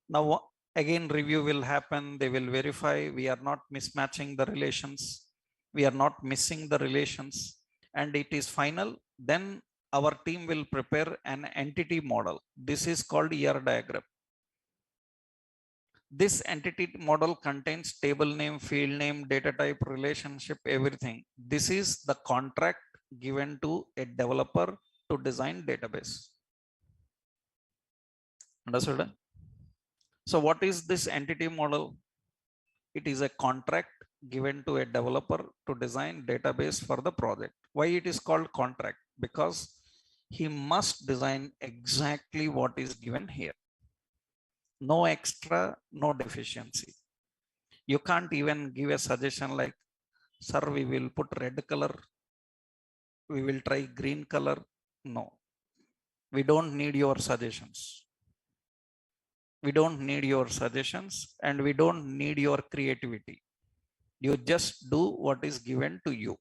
Now, again, review will happen. They will verify we are not mismatching the relations. We are not missing the relations. And it is final. Then our team will prepare an entity model. This is called ER diagram. This entity model contains table name, field name, data type, relationship, everything. This is the contract given to a developer to design database. Understood? So what is this entity model? It is a contract given to a developer to design database for the project. Why it is called contract? Because he must design exactly what is given here. No extra, no deficiency. You can't even give a suggestion like, sir, we will put red color. We will try green color. No, we don't need your suggestions. We don't need your suggestions and we don't need your creativity. You just do what is given to you.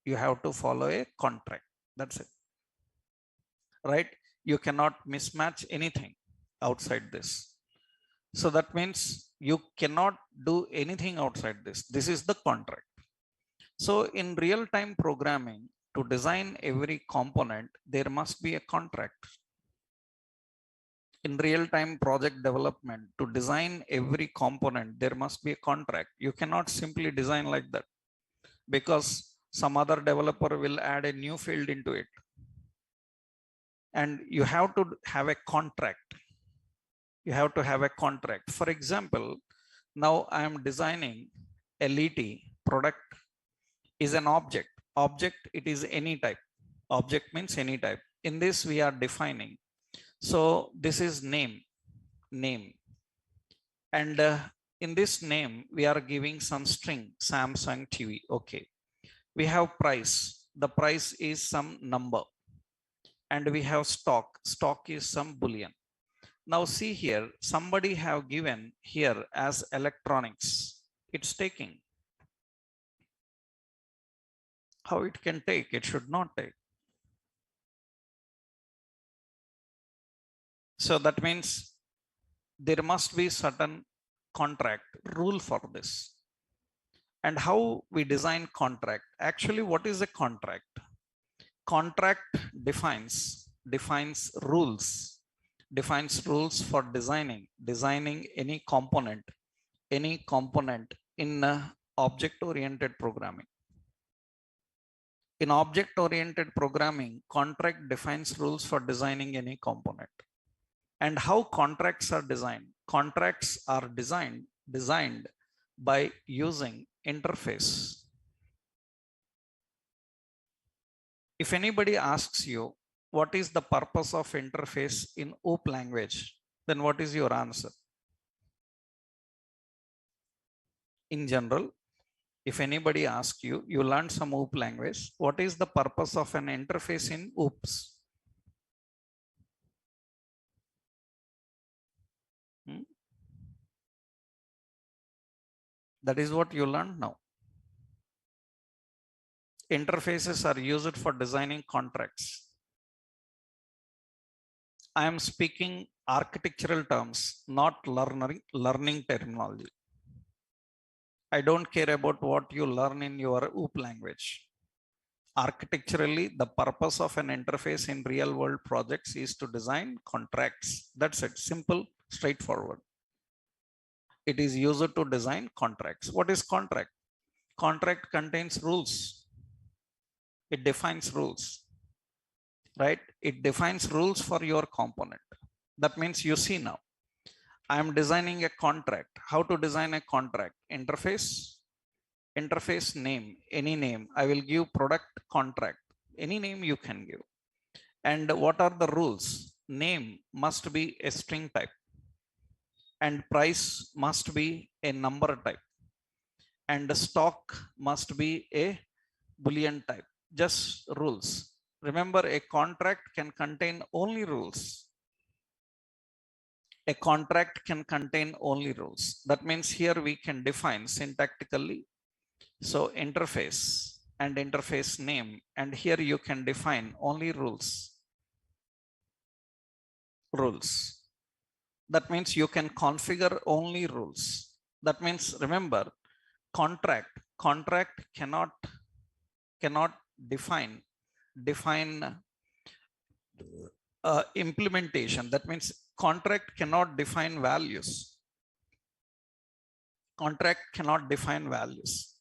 You have to follow a contract. That's it. Right? You cannot mismatch anything outside this. So that means you cannot do anything outside this. This is the contract. So in real-time programming, to design every component, there must be a contract. In real-time project development, to design every component, there must be a contract. You cannot simply design like that because some other developer will add a new field into it. And you have to have a contract. You have to have a contract. For example, now I am designing LET product is an object. Object, it is any type. Object means any type. In this, we are defining. So this is name. And in this name, we are giving some string, Samsung TV. Okay. We have price. The price is some number. And we have stock. Stock is some boolean. Now see here, somebody have given here as electronics. It's taking. How it can take? It should not take. So that means there must be certain contract rule for this. And how we design contract? Actually, what is a contract? Contract defines rules for designing any component in object-oriented programming. In object-oriented programming, contract defines rules for designing any component. And how contracts are designed? Contracts are designed by using interface. If anybody asks you, what is the purpose of interface in OOP language? Then what is your answer? In general, if anybody asks you, you learn some OOP language, what is the purpose of an interface in OOPs? That is what you learned now. Interfaces are used for designing contracts. I am speaking architectural terms, not learning terminology. I don't care about what you learn in your OOP language. Architecturally, the purpose of an interface in real world projects is to design contracts. That's it. Simple, straightforward. It is used to design contracts. What is contract? Contract contains rules. It defines rules, right? It defines rules for your component. That means you see now, I am designing a contract. How to design a contract? Interface name, any name. I will give product contract. Any name you can give. And what are the rules? Name must be a string type. And price must be a number type. And the stock must be a Boolean type. Just rules. Remember, a contract can contain only rules. A contract can contain only rules. That means here we can define syntactically. So interface and interface name, and here you can define only rules. Rules. That means you can configure only rules. That means remember, contract cannot define implementation. That means contract cannot define values. Contract cannot define values.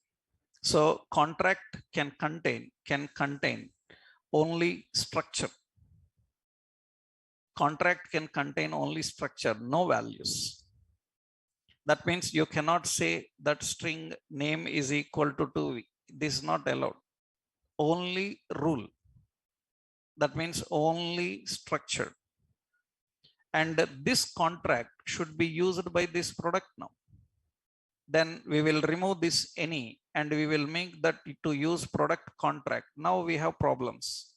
So contract can contain only structure. Contract can contain only structure, no values. That means you cannot say that string name is equal to 2. This is not allowed. Only rule. That means only structure. And this contract should be used by this product now. Then we will remove this any and we will make that to use product contract. Now we have problems.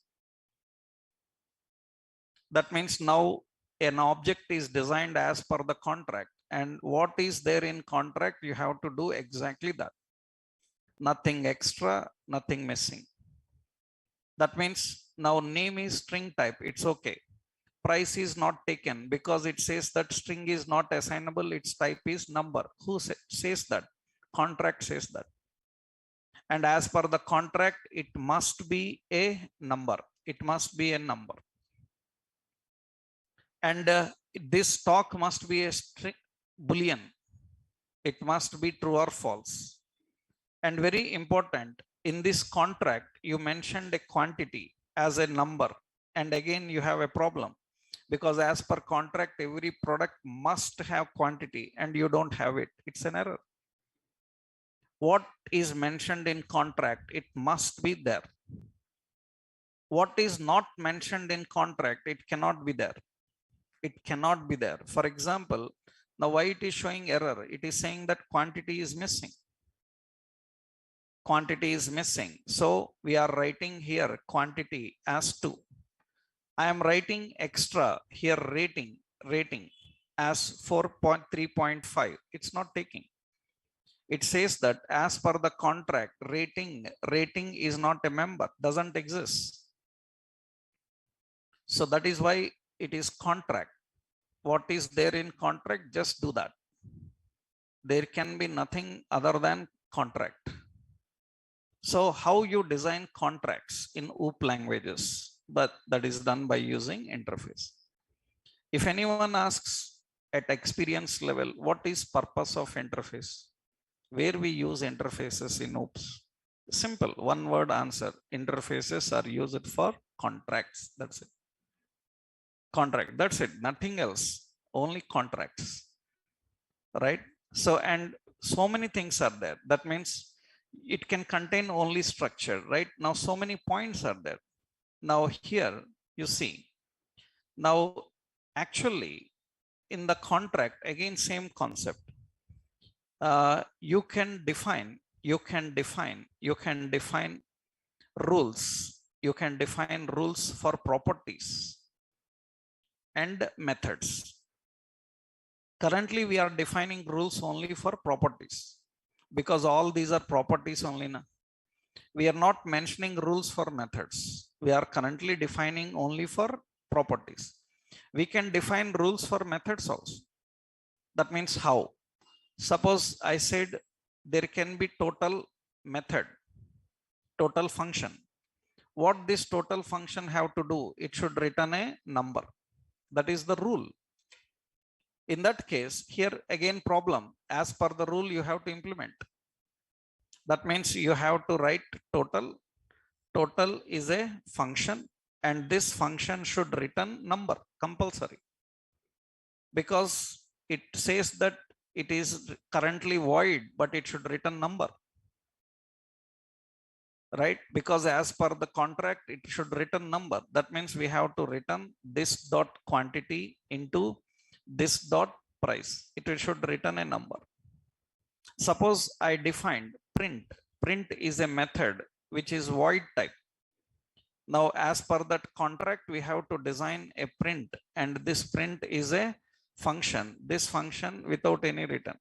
That means now an object is designed as per the contract, and what is there in contract, you have to do exactly that. Nothing extra, nothing missing. That means now name is string type, it's okay. Price is not taken because it says that string is not assignable, its type is number. Who says that? Contract says that. And as per the contract, it must be a number. It must be a number. And this stock must be a string boolean. It must be true or false. And very important, in this contract, you mentioned a quantity as a number. And again, you have a problem because as per contract, every product must have quantity and you don't have it. It's an error. What is mentioned in contract, it must be there. What is not mentioned in contract, it cannot be there. It cannot be there. For example, now why it is showing error? It is saying that quantity is missing. Quantity is missing. So we are writing here quantity as 2. I am writing extra here rating as 4.3.5. It's not taking. It says that as per the contract, rating is not a member, doesn't exist. So that is why it is contract. What is there in contract? Just do that. There can be nothing other than contract. So how you design contracts in OOP languages? But that is done by using interface. If anyone asks at experience level, what is purpose of interface? Where we use interfaces in OOPs? Simple, one word answer. Interfaces are used for contracts. That's it. Contract, that's it, nothing else, only contracts, right? So, and so many things are there. That means it can contain only structure, right? Now so many points are there. Now here you see, now actually in the contract, again same concept. You can define rules. You can define rules for properties and methods. Currently we are defining rules only for properties because all these are properties only now. We are not mentioning rules for methods. We are currently defining only for properties. We can define rules for methods also. That means how? Suppose I said there can be total method, total function. What this total function have to do? It should return a number. That is the rule. In that case, here again problem. As per the rule, you have to implement. That means you have to write total. Total is a function and this function should return number, compulsory. Because it says that it is currently void, but it should return number. Right? Because as per the contract, it should return number. That means we have to return this dot quantity into this dot price. It should return a number. Suppose I defined print. Print is a method which is void type. Now, as per that contract, we have to design a print, and this print is a function. This function without any return.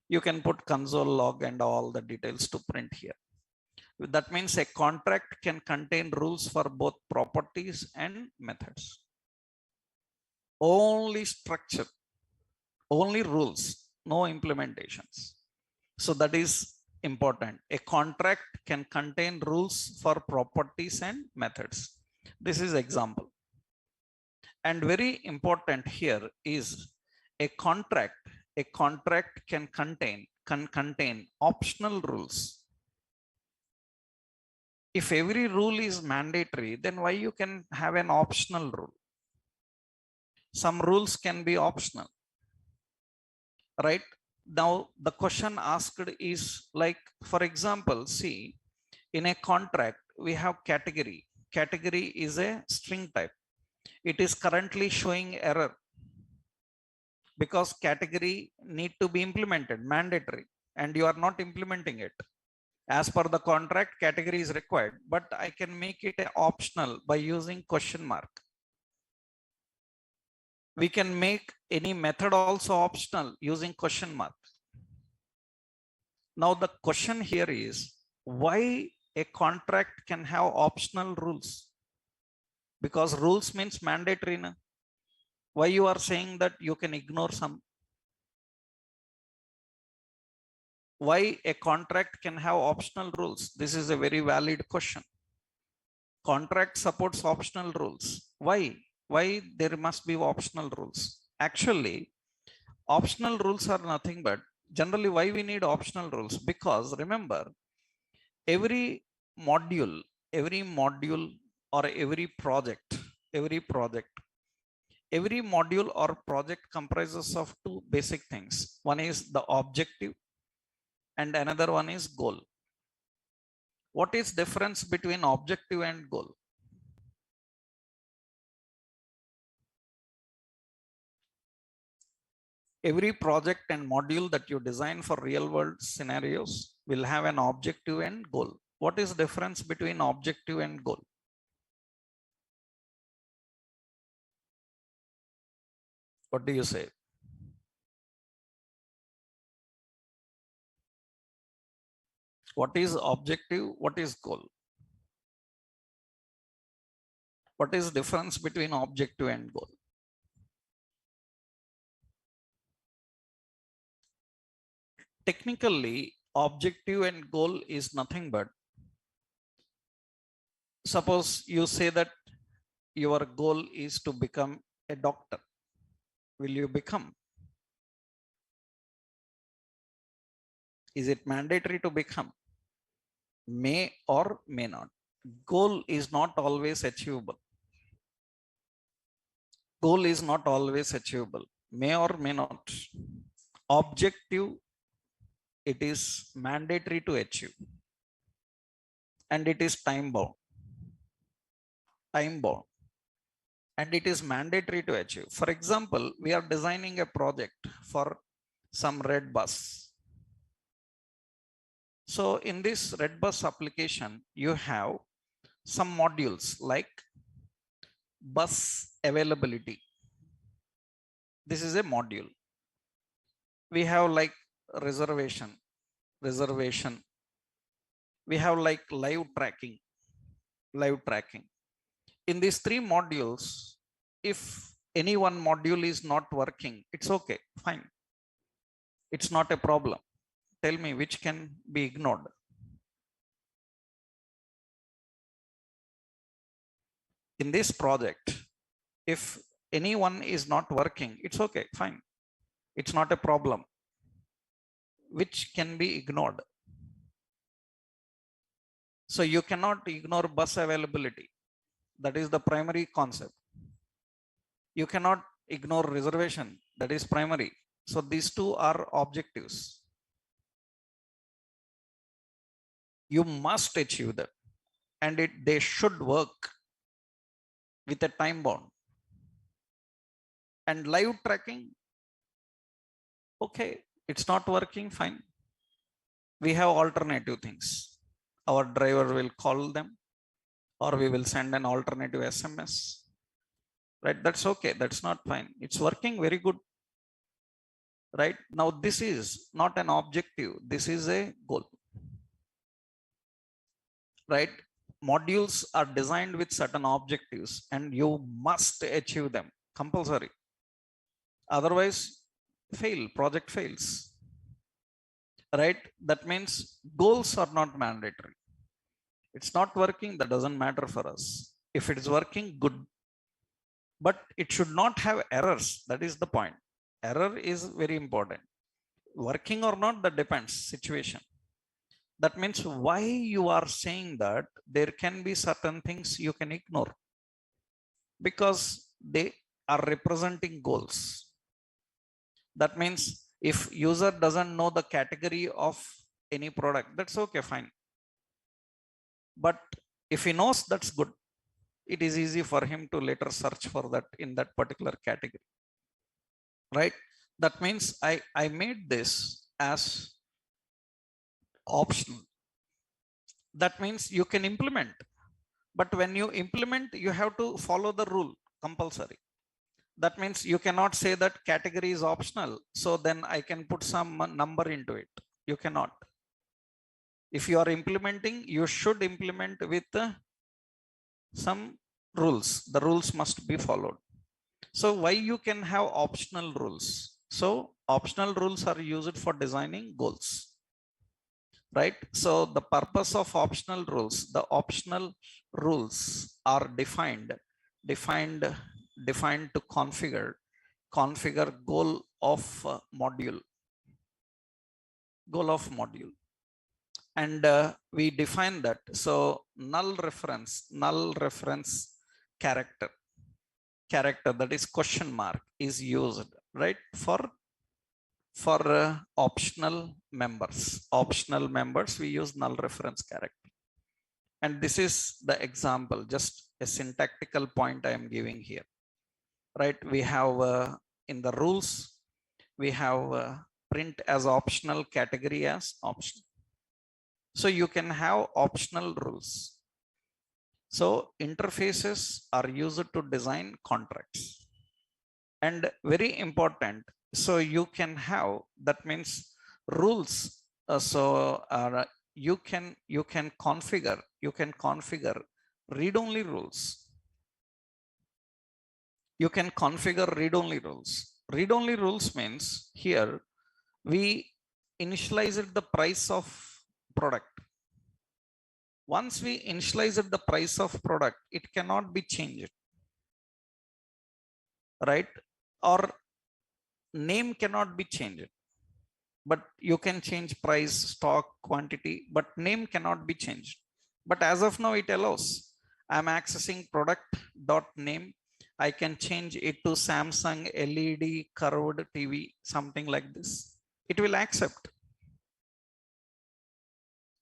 You can put console log and all the details to print here. That means a contract can contain rules for both properties and methods. Only structure, only rules, no implementations. So that is important. A contract can contain rules for properties and methods. This is example. And very important here is a contract can contain optional rules. If every rule is mandatory, then why you can have an optional rule? Some rules can be optional, right? Now the question asked is like, for example, see, in a contract we have category. Category is a string type. It is currently showing error because category need to be implemented, mandatory, and you are not implementing it. As per the contract, category is required, but I can make it optional by using question mark. We can make any method also optional using question mark. Now the question here is, why a contract can have optional rules? Because rules means mandatory. Na? Why you are saying that you can ignore some? Why a contract can have optional rules? This is a very valid question. Contract supports optional rules. Why there must be optional rules? Actually, optional rules are nothing but, generally why we need optional rules? Because remember, every module or every module or project comprises of two basic things. One is the objective and another one is goal. What is difference between objective and goal? Every project and module that you design for real world scenarios will have an objective and goal. What is difference between objective and goal? What do you say? What is objective? What is goal? What is difference between objective and goal? Technically, objective and goal is nothing but, suppose you say that your goal is to become a doctor. Will you become? Is it mandatory to become? May or may not. Goal is not always achievable. Goal is not always achievable. May or may not. Objective, it is mandatory to achieve. And it is time bound. Time bound. And it is mandatory to achieve. For example, we are designing a project for some red bus. So in this red bus application, you have some modules like bus availability. This is a module. We have like reservation. We have like live tracking. In these three modules, if any one module is not working, it's okay, fine. It's not a problem. Tell me which can be ignored. In this project, if any one is not working, it's okay, fine. It's not a problem. Which can be ignored? So you cannot ignore bus availability. That is the primary concept. You cannot ignore reservation. That is primary. So these two are objectives. You must achieve them, and they should work with a time bound. And live tracking, okay, it's not working, fine. We have alternative things. Our driver will call them, or we will send an alternative SMS, right? That's okay. That's not fine. It's working very good, right? Now, this is not an objective. This is a goal, right? Modules are designed with certain objectives and you must achieve them compulsory. Otherwise, project fails, right? That means goals are not mandatory. It's not working, that doesn't matter for us. If it is working, good, but it should not have errors. That is the point. Error is very important. Working or not, that depends situation. That means why you are saying that there can be certain things you can ignore because they are representing goals. That means if user doesn't know the category of any product, that's okay, fine. But if he knows, that's good. It is easy for him to later search for that in that particular category, right? That means I made this as optional. That means you can implement, but when you implement, you have to follow the rule compulsory. That means you cannot say that category is optional, so then I can put some number into it. You cannot. If you are implementing, you should implement with some rules. The rules must be followed. So why you can have optional rules? So optional rules are used for designing goals, right? So the purpose of optional rules, the optional rules are defined defined to configure goal of module. And we define that. So null reference character, that is question mark, is used, right? For optional members, we use null reference character. And this is the example, just a syntactical point I am giving here, right? We have in the rules, we have print as optional, category as optional. So you can have optional rules. So interfaces are used to design contracts. And very important, so you can have, that means rules. You can configure read-only rules. You can configure read-only rules. Read-only rules means here we initialized the price of product. Once we initialized the price of product, it cannot be changed, right? Or name cannot be changed, but you can change price, stock, quantity, but name cannot be changed. But as of now, it allows. I'm accessing product dot name. I can change it to Samsung LED curved TV, something like this. It will accept,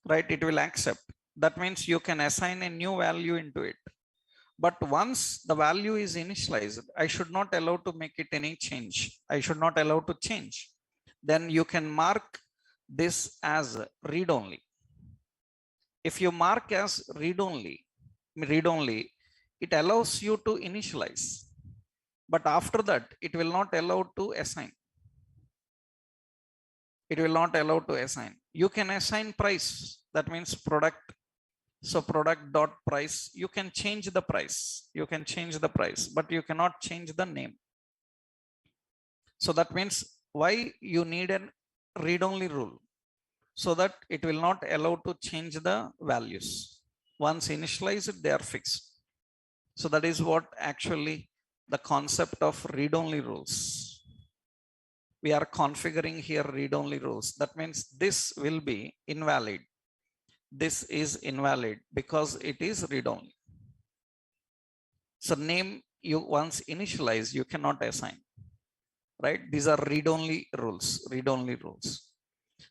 right? It will accept. That means you can assign a new value into it. But once the value is initialized, I should not allow to make it any change. I should not allow to change. Then you can mark this as read only. If you mark as read only, it allows you to initialize. But after that, it will not allow to assign. It will not allow to assign. You can assign price. That means product. So product dot price, you can change the price. You can change the price, but you cannot change the name. So that means why you need an read-only rule, so that it will not allow to change the values. Once initialized, they are fixed. So that is what actually the concept of read-only rules. We are configuring here read-only rules. That means this will be invalid. This is invalid because it is read-only. So name, you once initialize, you cannot assign, right? These are read-only rules, read-only rules.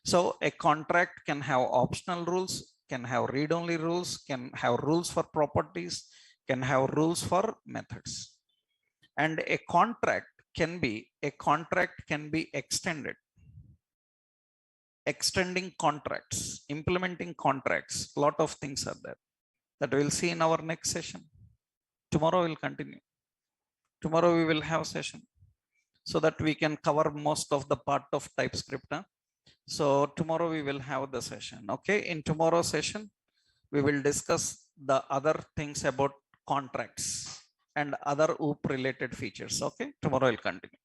So a contract can have optional rules, can have read-only rules, can have rules for properties, can have rules for methods. And a contract can be extended. Extending contracts, implementing contracts, lot of things are there. That we'll see in our next session. Tomorrow we'll continue. Tomorrow we will have session so that we can cover most of the part of TypeScript. Huh? So tomorrow we will have the session. Okay. In tomorrow's session, we will discuss the other things about contracts and other OOP related features. Okay. Tomorrow I'll continue.